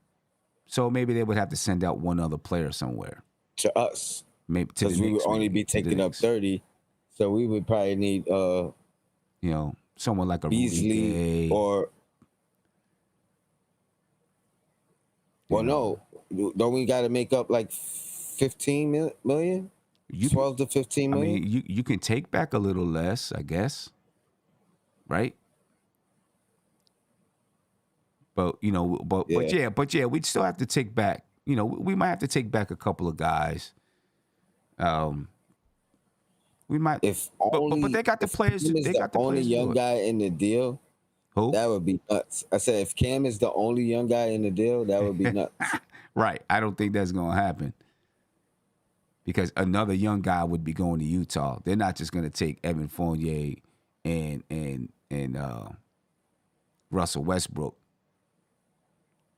So maybe they would have to send out one other player somewhere. To us. Maybe to the Because we would Knicks, only maybe, be taking up 30. So we would probably need someone like a Beasley Rudy Gay. or no. Don't we got to make up like 15 million? 12 to 15 million? I mean, you can take back a little less, I guess. Right? But we'd still have to take back. We might have to take back a couple of guys. We might, but they got the players. They got the only players young guy in the deal. Who? That would be nuts. I said if Cam is the only young guy in the deal, that would be nuts. Right. I don't think that's gonna happen because another young guy would be going to Utah. They're not just gonna take Evan Fournier and Russell Westbrook.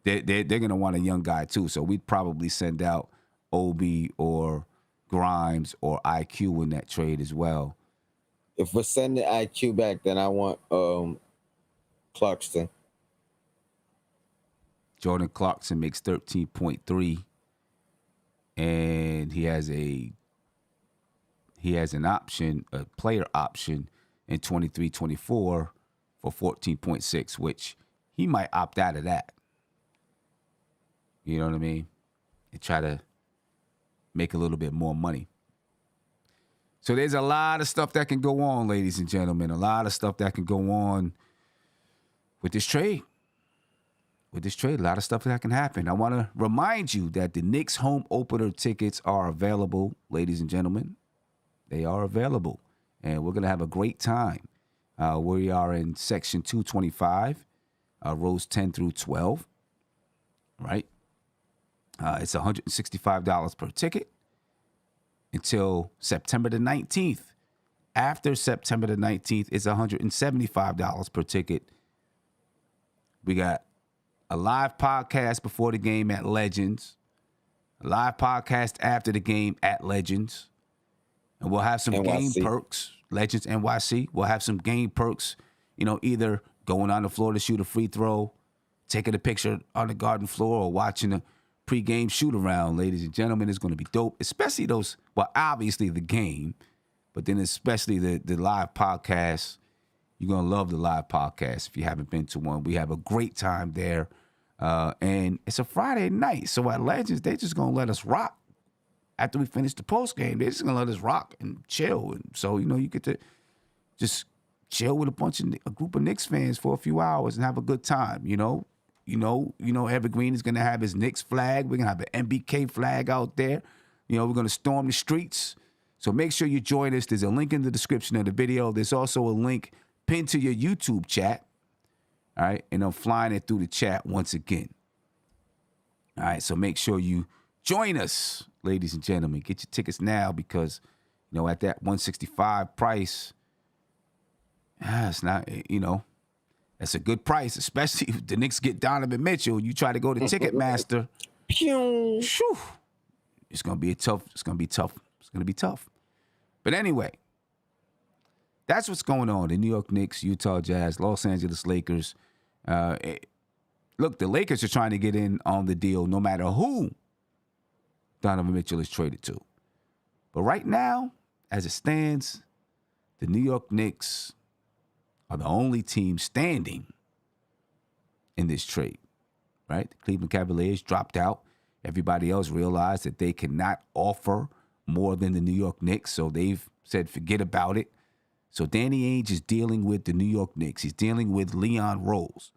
They're gonna want a young guy too. So we'd probably send out Obi or Grimes or IQ in that trade as well. If we're sending IQ back, then I want Clarkson. Jordan Clarkson makes 13.3, and he has an option, a player option in 23-24 for 14.6, which he might opt out of that. You know what I mean? And try to make a little bit more money. So there's a lot of stuff that can go on, ladies and gentlemen. A lot of stuff that can go on with this trade. A lot of stuff that can happen. I want to remind you that the Knicks home opener tickets are available, ladies and gentlemen. They are available. And we're going to have a great time. We are in section 225, rows 10 through 12. Right? It's $165 per ticket until September the 19th. After September the 19th, it's $175 per ticket. We got a live podcast before the game at Legends, a live podcast after the game at Legends, and we'll have some game perks. Legends NYC. We'll have some game perks, either going on the floor to shoot a free throw, taking a picture on the garden floor, or watching a pregame shoot around, ladies and gentlemen. It's going to be dope, especially obviously the game, but then especially the live podcast. You're going to love the live podcast if you haven't been to one. We have a great time there. And it's a Friday night. So at Legends, they're just going to let us rock. After we finish the post game, they're just going to let us rock and chill. And so, you get to just chill with a group of Knicks fans for a few hours and have a good time, Evergreen is going to have his Knicks flag. We're going to have an MBK flag out there. We're going to storm the streets. So make sure you join us. There's a link in the description of the video. There's also a link pinned to your YouTube chat. All right. And I'm flying it through the chat once again. All right. So make sure you join us, ladies and gentlemen. Get your tickets now because, at that $165 price, it's not, that's a good price, especially if the Knicks get Donovan Mitchell. You try to go to Ticketmaster. It's gonna be tough. It's gonna be tough. But anyway, that's what's going on. The New York Knicks, Utah Jazz, Los Angeles Lakers. Look, the Lakers are trying to get in on the deal no matter who Donovan Mitchell is traded to. But right now, as it stands, the New York Knicks are the only team standing in this trade, right? The Cleveland Cavaliers dropped out. Everybody else realized that they cannot offer more than the New York Knicks, so they've said forget about it. So Danny Ainge is dealing with the New York Knicks. He's dealing with Leon Rose.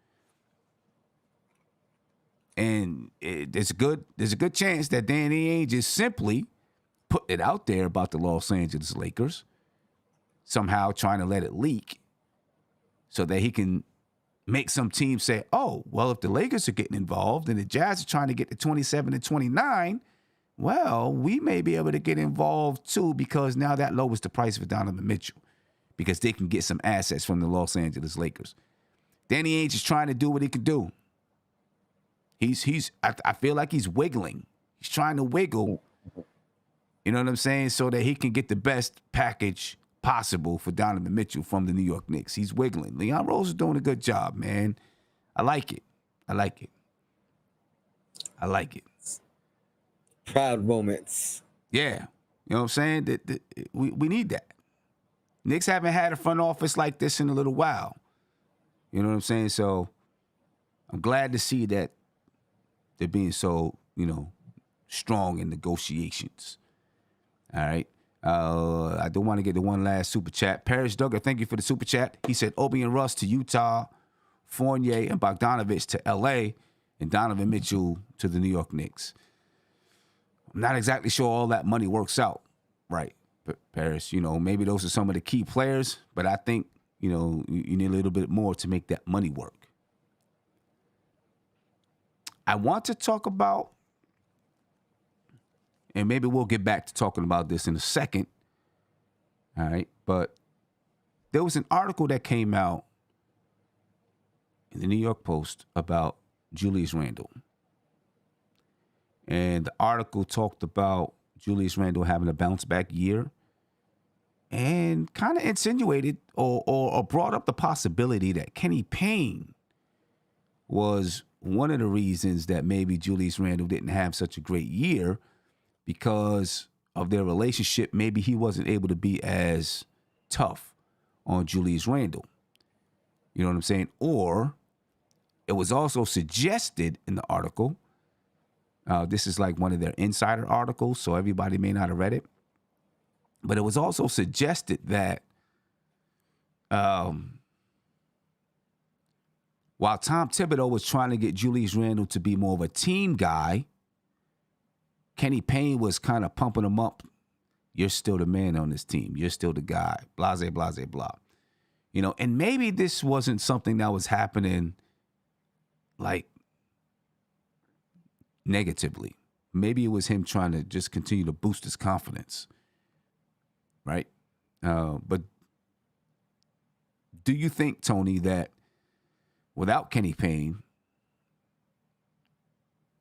And there's a good chance that Danny Ainge is simply putting it out there about the Los Angeles Lakers, somehow trying to let it leak, so that he can make some teams say, oh, well, if the Lakers are getting involved and the Jazz are trying to get to 27 and 29, well, we may be able to get involved too, because now that lowers the price for Donovan Mitchell, because they can get some assets from the Los Angeles Lakers. Danny Ainge is trying to do what he can do. I feel like he's wiggling. He's trying to wiggle, you know what I'm saying, so that he can get the best package possible for Donovan Mitchell from the New York Knicks. He's wiggling. Leon Rose is doing a good job, man. I like it. I like it. I like it. Proud moments. Yeah. You know what I'm saying? We need that. Knicks haven't had a front office like this in a little while. You know what I'm saying? So I'm glad to see that they're being so, strong in negotiations. All right. I do want to get the one last super chat. Paris Duggar, thank you for the super chat. He said Obi and Russ to Utah, Fournier and Bogdanovich to LA, and Donovan Mitchell to the New York Knicks. I'm not exactly sure all that money works out, right? But Paris, maybe those are some of the key players, but I think, you need a little bit more to make that money work. I want to talk about, and maybe we'll get back to talking about this in a second, all right? But there was an article that came out in the New York Post about Julius Randle. And the article talked about Julius Randle having a bounce-back year and kind of insinuated or brought up the possibility that Kenny Payne was one of the reasons that maybe Julius Randle didn't have such a great year, because of their relationship. Maybe he wasn't able to be as tough on Julius Randle. You know what I'm saying? Or it was also suggested in the article, this is like one of their insider articles, so everybody may not have read it, but it was also suggested that while Tom Thibodeau was trying to get Julius Randle to be more of a team guy, Kenny Payne was kind of pumping him up. You're still the man on this team. You're still the guy. Blase, blase, blah. And maybe this wasn't something that was happening like negatively. Maybe it was him trying to just continue to boost his confidence, right? But do you think, Tony, that without Kenny Payne,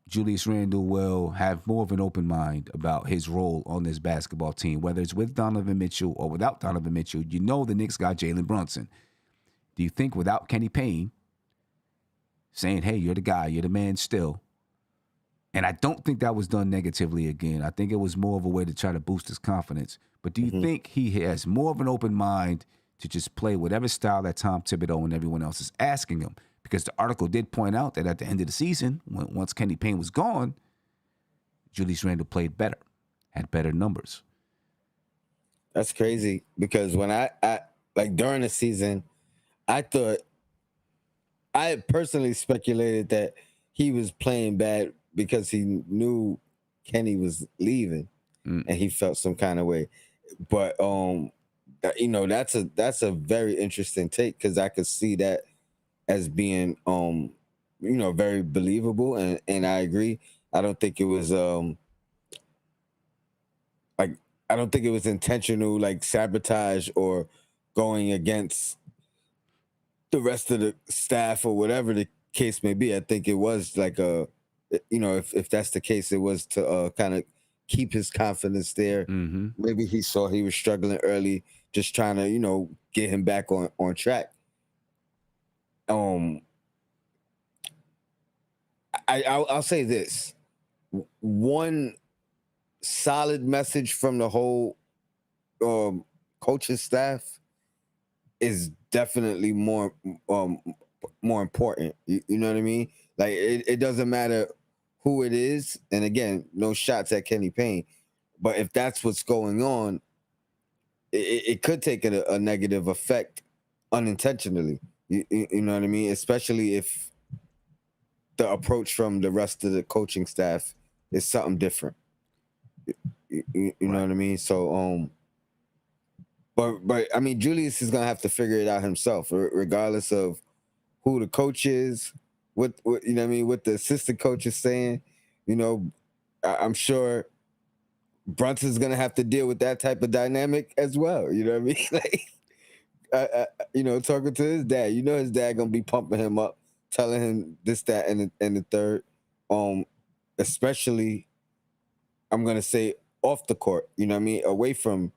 Julius Randle will have more of an open mind about his role on this basketball team, whether it's with Donovan Mitchell or without Donovan Mitchell? The Knicks got Jalen Brunson. Do you think without Kenny Payne saying, hey, you're the guy, you're the man still, and I don't think that was done negatively again. I think it was more of a way to try to boost his confidence. But do you think he has more of an open mind to just play whatever style that Tom Thibodeau and everyone else is asking him? Because the article did point out that at the end of the season, once Kenny Payne was gone, Julius Randle played better, had better numbers. That's crazy, because when I like during the season, I personally speculated that he was playing bad because he knew Kenny was leaving and he felt some kind of way. But that's a very interesting take, because I could see that as being very believable, and I agree. I don't think it was intentional, like sabotage or going against the rest of the staff or whatever the case may be. I think it was like if that's the case, it was to kind of keep his confidence there. Mm-hmm. Maybe he saw he was struggling early, just trying to get him back on track. I'll say this: one solid message from the whole coaching staff is definitely more important. You know what I mean? Like it doesn't matter who it is, and again, no shots at Kenny Payne, but if that's what's going on, it could take a negative effect unintentionally. You know what I mean? Especially if the approach from the rest of the coaching staff is something different. You know what I mean? So, but I mean, Julius is gonna have to figure it out himself, regardless of who the coach is, what you know what I mean, what the assistant coach is saying. You know, I'm sure Brunson's gonna have to deal with that type of dynamic as well. You know what I mean? You know, talking to his dad, you know, his dad gonna be pumping him up, telling him this, that, and the third. Especially, I'm gonna say off the court. You know what I mean? Away from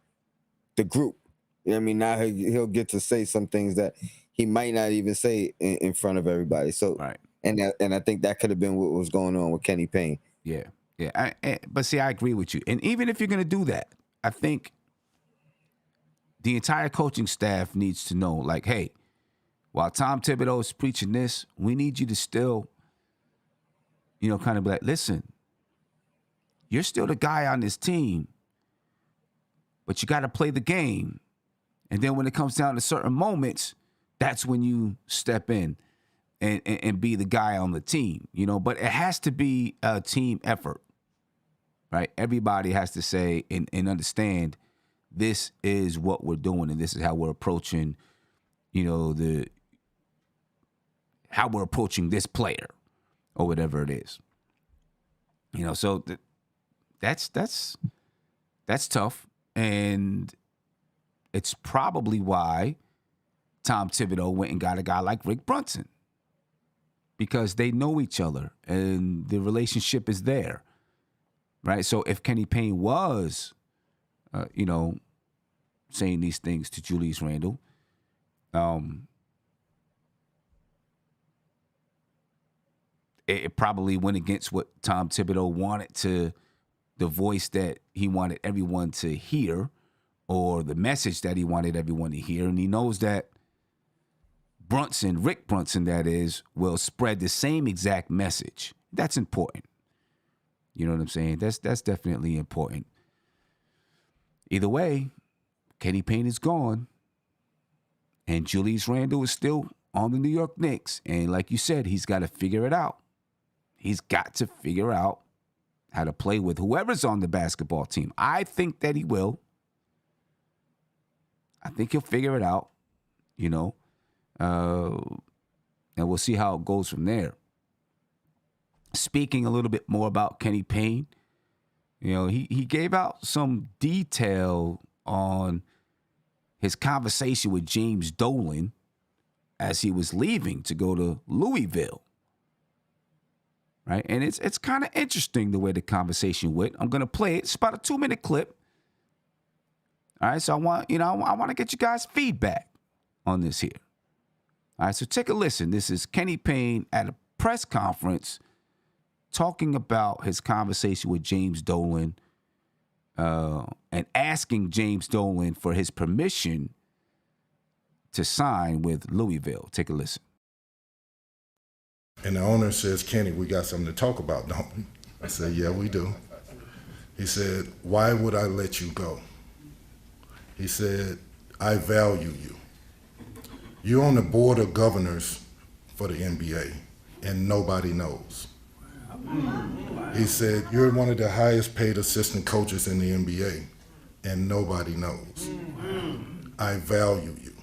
the group. You know what I mean? Now he'll get to say some things that he might not even say in front of everybody. So, Right. And I think that could have been what was going on with Kenny Payne. Yeah. But see, I agree with you. And even if you're going to do that, I think the entire coaching staff needs to know, like, hey, while Tom Thibodeau is preaching this, we need you to still, you know, kind of be like, listen, you're still the guy on this team, but you got to play the game. And then when it comes down to certain moments, that's when you step in and be the guy on the team, you know. But it has to be a team effort, right? Everybody has to say and understand this is what we're doing and this is how we're approaching, you know, how we're approaching this player or whatever it is. You know, so that's tough. And it's probably why Tom Thibodeau went and got a guy like Rick Brunson, because they know each other and the relationship is there, right? So if Kenny Payne was, you know, saying these things to Julius Randle, it probably went against what Tom Thibodeau wanted to, the voice that he wanted everyone to hear, or the message that he wanted everyone to hear. And he knows that Brunson, Rick Brunson, that is, will spread the same exact message. That's important. You know what I'm saying? That's definitely important. Either way, Kenny Payne is gone, and Julius Randle is still on the New York Knicks. And like you said, he's got to figure it out. He's got to figure out how to play with whoever's on the basketball team. I think that he will. I think he'll figure it out, you know. And we'll see how it goes from there. Speaking a little bit more about Kenny Payne, you know, he gave out some detail on his conversation with James Dolan as he was leaving to go to Louisville. Right? And it's kind of interesting the way the conversation went. I'm going to play it. It's about a 2-minute clip. All right, so I want to get you guys feedback on this here. All right, so take a listen. This is Kenny Payne at a press conference talking about his conversation with James Dolan and asking James Dolan for his permission to sign with Louisville. Take a listen. And the owner says, Kenny, we got something to talk about, don't we? I said, yeah, we do. He said, why would I let you go? He said, I value you. You're on the board of governors for the NBA, and nobody knows. He said, you're one of the highest paid assistant coaches in the NBA, and nobody knows. I value you.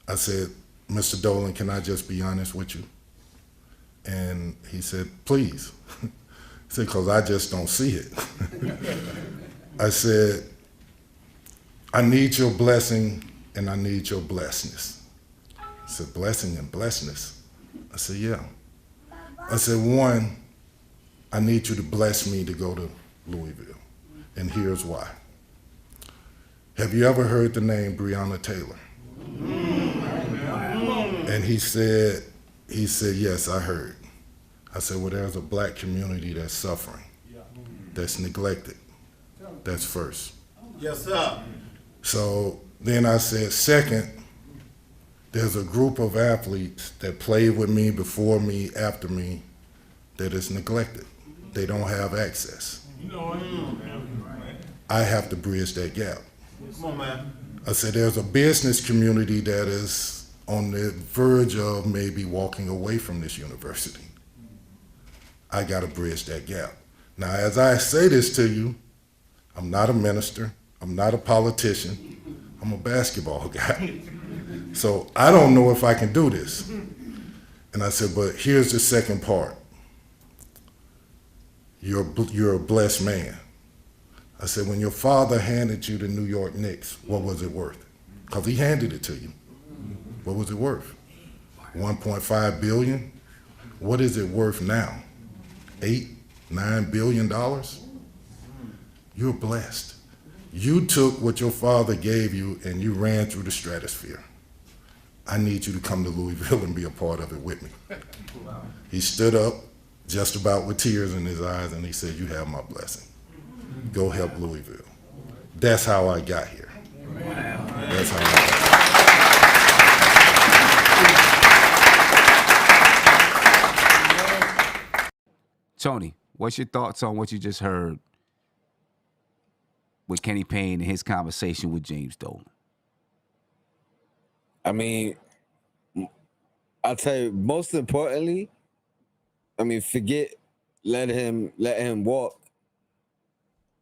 I said, Mr. Dolan, can I just be honest with you? And he said, please. He said, because I just don't see it. I said, I need your blessing and I need your blessedness. He said, blessing and blessedness? I said, yeah. I said, one, I need you to bless me to go to Louisville. And here's why. Have you ever heard the name Breonna Taylor? And he said, yes, I heard. I said, well, there's a black community that's suffering, that's neglected. That's first. Yes, sir. So then I said, second, there's a group of athletes that played with me, before me, after me, that is neglected. They don't have access. I have to bridge that gap. Come on, man. I said, there's a business community that is on the verge of maybe walking away from this university. I got to bridge that gap. Now, as I say this to you, I'm not a minister. I'm not a politician. I'm a basketball guy. So I don't know if I can do this. And I said, but here's the second part. You're a blessed man. I said, when your father handed you the New York Knicks, what was it worth? Because he handed it to you. What was it worth? 1.5 billion? What is it worth now? 8, 9 billion dollars? You're blessed. You took what your father gave you and you ran through the stratosphere. I need you to come to Louisville and be a part of it with me. He stood up, just about with tears in his eyes, and he said, you have my blessing. Go help Louisville. That's how I got here. That's how I got here. Tony, what's your thoughts on what you just heard with Kenny Payne and his conversation with James Dolan? I mean, I'll tell you, most importantly, I mean, let him walk.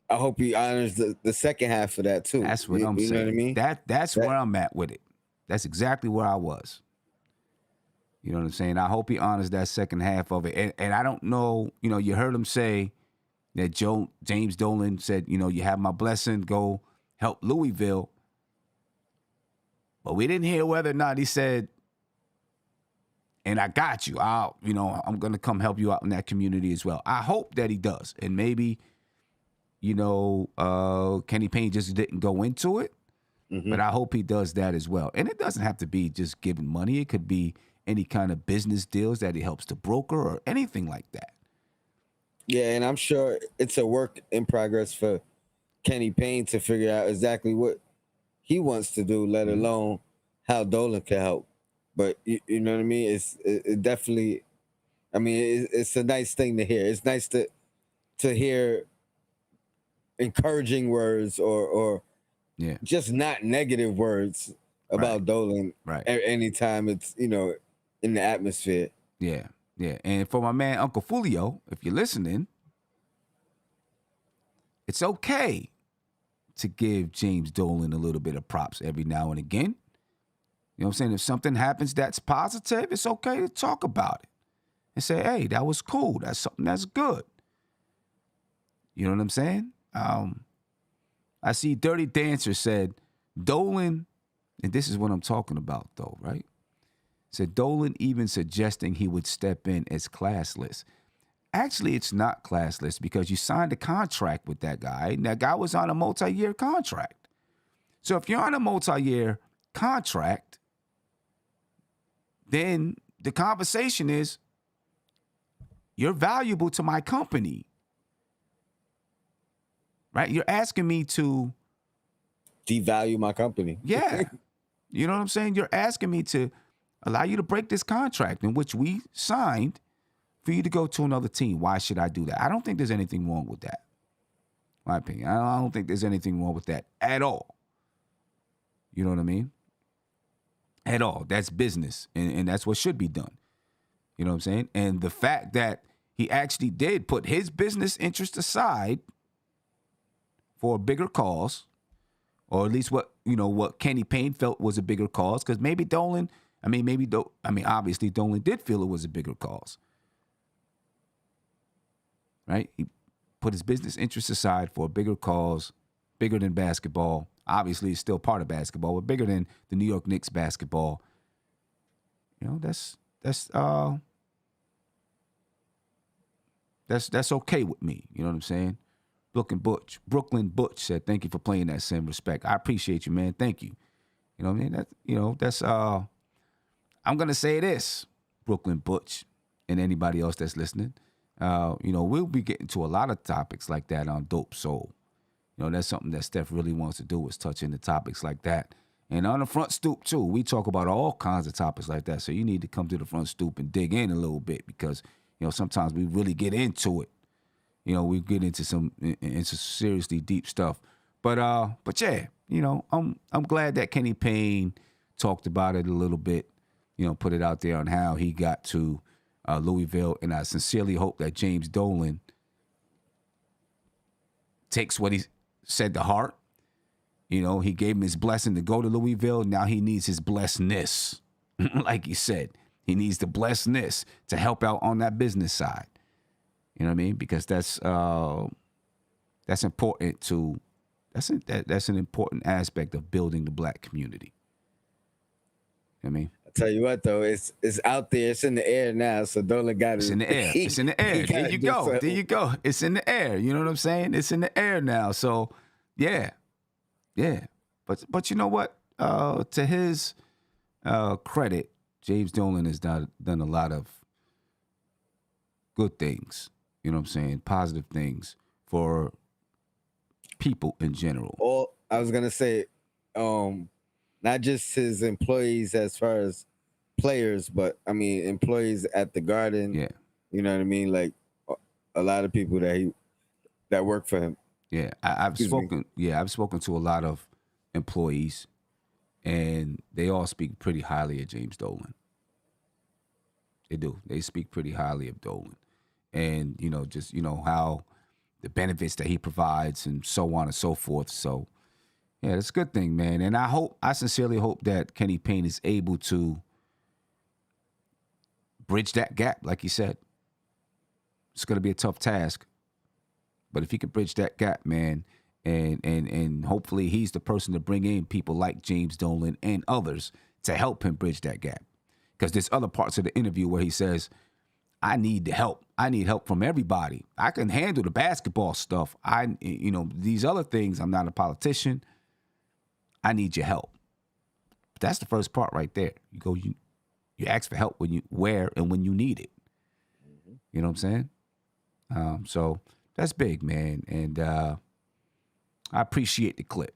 I hope he honors the second half of that too. That's what I'm saying. You know what I mean? That's where I'm at with it. That's exactly where I was. You know what I'm saying? I hope he honors that second half of it. And I don't know, you heard him say that James Dolan said, you have my blessing, go help Louisville. But we didn't hear whether or not he said, and I got you. I'm going to come help you out in that community as well. I hope that he does. And maybe, Kenny Payne just didn't go into it. Mm-hmm. But I hope he does that as well. And it doesn't have to be just giving money. It could be any kind of business deals that he helps to broker or anything like that. Yeah, and I'm sure it's a work in progress for Kenny Payne to figure out exactly what he wants to do, let alone how Dolan can help. But you know what I mean? It definitely, I mean, it's a nice thing to hear. It's nice to hear encouraging words or just not negative words about Dolan anytime it's, in the atmosphere. Yeah, yeah. And for my man, Uncle Fulio, if you're listening, it's okay to give James Dolan a little bit of props every now and again. You know what I'm saying? If something happens that's positive, it's okay to talk about it and say, hey, that was cool. That's something that's good. You know what I'm saying? I see Dirty Dancer said, Dolan, and this is what I'm talking about though, right? Said Dolan even suggesting he would step in as classless. Actually, it's not classless because you signed a contract with that guy, and that guy was on a multi-year contract. So if you're on a multi-year contract, then the conversation is, you're valuable to my company, right? You're asking me to devalue my company. Yeah. You know what I'm saying? You're asking me to allow you to break this contract in which we signed for you to go to another team. Why should I do that? I don't think there's anything wrong with that. My opinion. I don't think there's anything wrong with that at all. You know what I mean? At all. That's business. And that's what should be done. You know what I'm saying? And the fact that he actually did put his business interest aside for a bigger cause, or at least what Kenny Payne felt was a bigger cause, because maybe Dolan, obviously Dolan did feel it was a bigger cause. Right? He put his business interests aside for a bigger cause, bigger than basketball. Obviously, it's still part of basketball, but bigger than the New York Knicks basketball. That's okay with me. You know what I'm saying? Brooklyn Butch said, "Thank you for playing that same respect. I appreciate you, man. Thank you." You know what I mean? That's I'm gonna say this, Brooklyn Butch, and anybody else that's listening. We'll be getting to a lot of topics like that on Dope Soul. That's something that Steph really wants to do, is touch into topics like that. And on the front stoop, too, we talk about all kinds of topics like that. So you need to come to the front stoop and dig in a little bit, because, sometimes we really get into it. We get into some seriously deep stuff. But yeah, I'm glad that Kenny Payne talked about it a little bit, put it out there on how he got to Louisville. And I sincerely hope that James Dolan takes what he said to heart You know, he gave him his blessing to go to Louisville. Now he needs his blessedness. Like he said, he needs the blessedness to help out on that business side. You know what I mean? Because that's important to that's an important aspect of building the black community. You know what I mean? I tell you what though, it's out there, it's in the air now. So Dolan got it. It's in the air. It's in the air. There you go. There you go. It's in the air. You know what I'm saying? It's in the air now. So yeah. But you know what? To his credit, James Dolan has done a lot of good things. You know what I'm saying? Positive things for people in general. Or I was gonna say, not just his employees as far as players, but I mean employees at the Garden. Yeah. You know what I mean? Like a lot of people that work for him. Yeah, I've spoken to a lot of employees, and they all speak pretty highly of James Dolan. They do. They speak pretty highly of Dolan, and just how the benefits that he provides, and so on and so forth. So, yeah, that's a good thing, man. And I sincerely hope that Kenny Payne is able to bridge that gap, like he said. It's going to be a tough task. But if he could bridge that gap, man, and hopefully he's the person to bring in people like James Dolan and others to help him bridge that gap. Because there's other parts of the interview where he says, I need the help. I need help from everybody. I can handle the basketball stuff. These other things, I'm not a politician. I need your help. But that's the first part right there. You ask for help where and when you need it. You know what I'm saying? So that's big, man. And I appreciate the clip.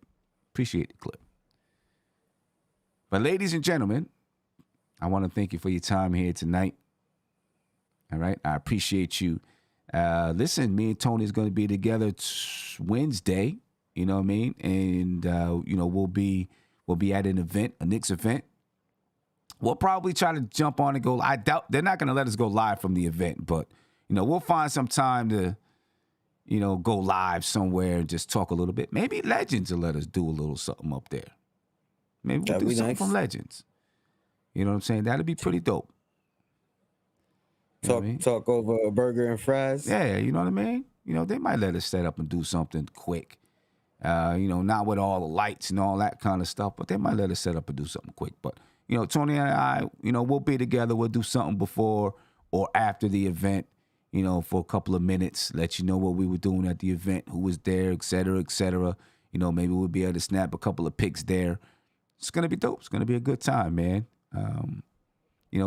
But ladies and gentlemen, I want to thank you for your time here tonight. All right. I appreciate you. Listen, me and Tony's going to be together Wednesday. You know what I mean? And, we'll be at an event, a Knicks event. We'll probably try to jump on and go. I doubt they're not going to let us go live from the event, but, we'll find some time to, go live somewhere and just talk a little bit. Maybe Legends will let us do a little something up there. Maybe we'll do something from Legends. You know what I'm saying? That'd be pretty dope. Talk over a burger and fries. Yeah, you know what I mean? They might let us set up and do something quick. Not with all the lights and all that kind of stuff, but they might let us set up and do something quick. But, Tony and I, we'll be together. We'll do something before or after the event, for a couple of minutes, let you know what we were doing at the event, who was there, et cetera, et cetera. Maybe we'll be able to snap a couple of pics there. It's going to be dope. It's going to be a good time, man.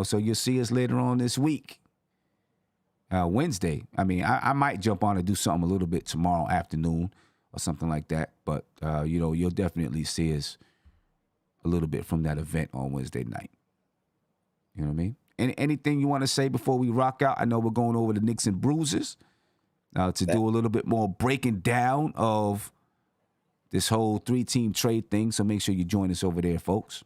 So you'll see us later on this week. Wednesday. I mean, I might jump on and do something a little bit tomorrow afternoon or something like that. But, you'll definitely see us a little bit from that event on Wednesday night. You know what I mean? Anything you want to say before we rock out? I know we're going over the Knicks and Bruises to do a little bit more breaking down of this whole 3-team trade thing. So make sure you join us over there, folks.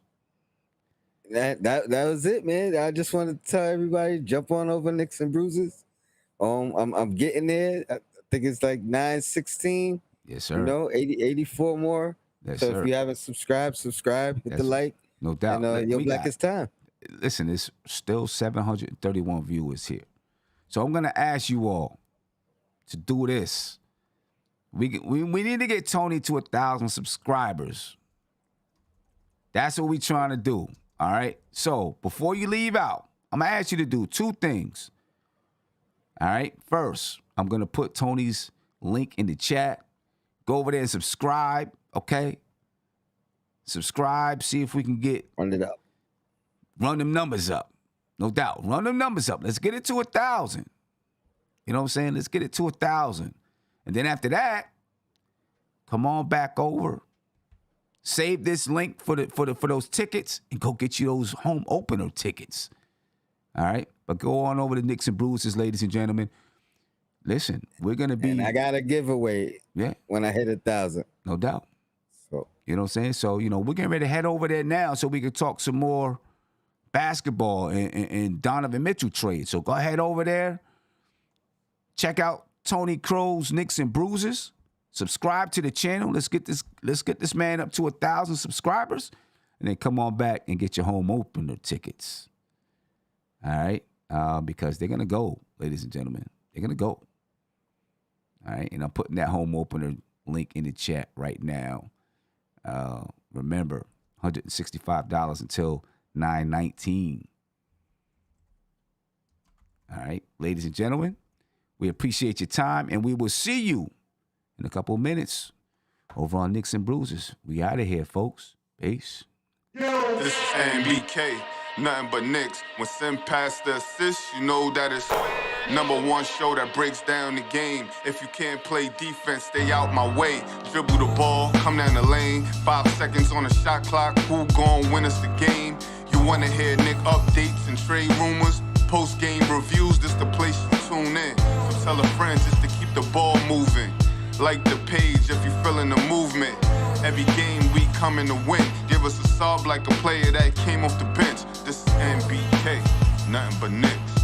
That was it, man. I just wanted to tell everybody, jump on over Knicks and Bruises. I'm getting there. I think it's like 9:16. Yes, sir. 84 more. Yes, so sir. if you haven't subscribed, hit the like. No doubt. And your blackest time. Listen, it's still 731 viewers here. So I'm going to ask you all to do this. We need to get Tony to 1,000 subscribers. That's what we're trying to do. All right? So before you leave out, I'm going to ask you to do 2 things. All right? First, I'm going to put Tony's link in the chat. Go over there and subscribe, okay? Subscribe, see if we can run it up. Run them numbers up. No doubt. Run them numbers up. Let's get it to 1,000. You know what I'm saying? Let's get it to 1,000. And then after that, come on back over. Save this link for those tickets and go get you those home opener tickets. All right? But go on over to Knicks and Bruises, ladies and gentlemen. Listen, we're going to be... And I got a giveaway when I hit 1,000. No doubt. So, you know what I'm saying? So, we're getting ready to head over there now so we can talk some more basketball and Donovan Mitchell trade. So go ahead over there. Check out Tony Crow's Knicks and Bruises. Subscribe to the channel. Let's get this man up to 1,000 subscribers, and then come on back and get your home opener tickets. All right, because they're gonna go, ladies and gentlemen. They're gonna go. All right, and I'm putting that home opener link in the chat right now. Remember, $165 until 9/19. All right, ladies and gentlemen, we appreciate your time, and we will see you in a couple of minutes over on Knicks and Bruises. We out of here, folks. Peace. This is NBK, nothing but Knicks. When Sim passed the assist, you know that it's #1 show that breaks down the game. If you can't play defense, stay out my way. Dribble the ball, come down the lane. 5 seconds on the shot clock, who gon' win us the game? You wanna hear Nick updates and trade rumors? Post-game reviews, this the place you tune in. So tell a friend just to keep the ball moving. Like the page if you feeling the movement. Every game we coming to win. Give us a sub like a player that came off the bench. This is NBK, nothing but Knicks.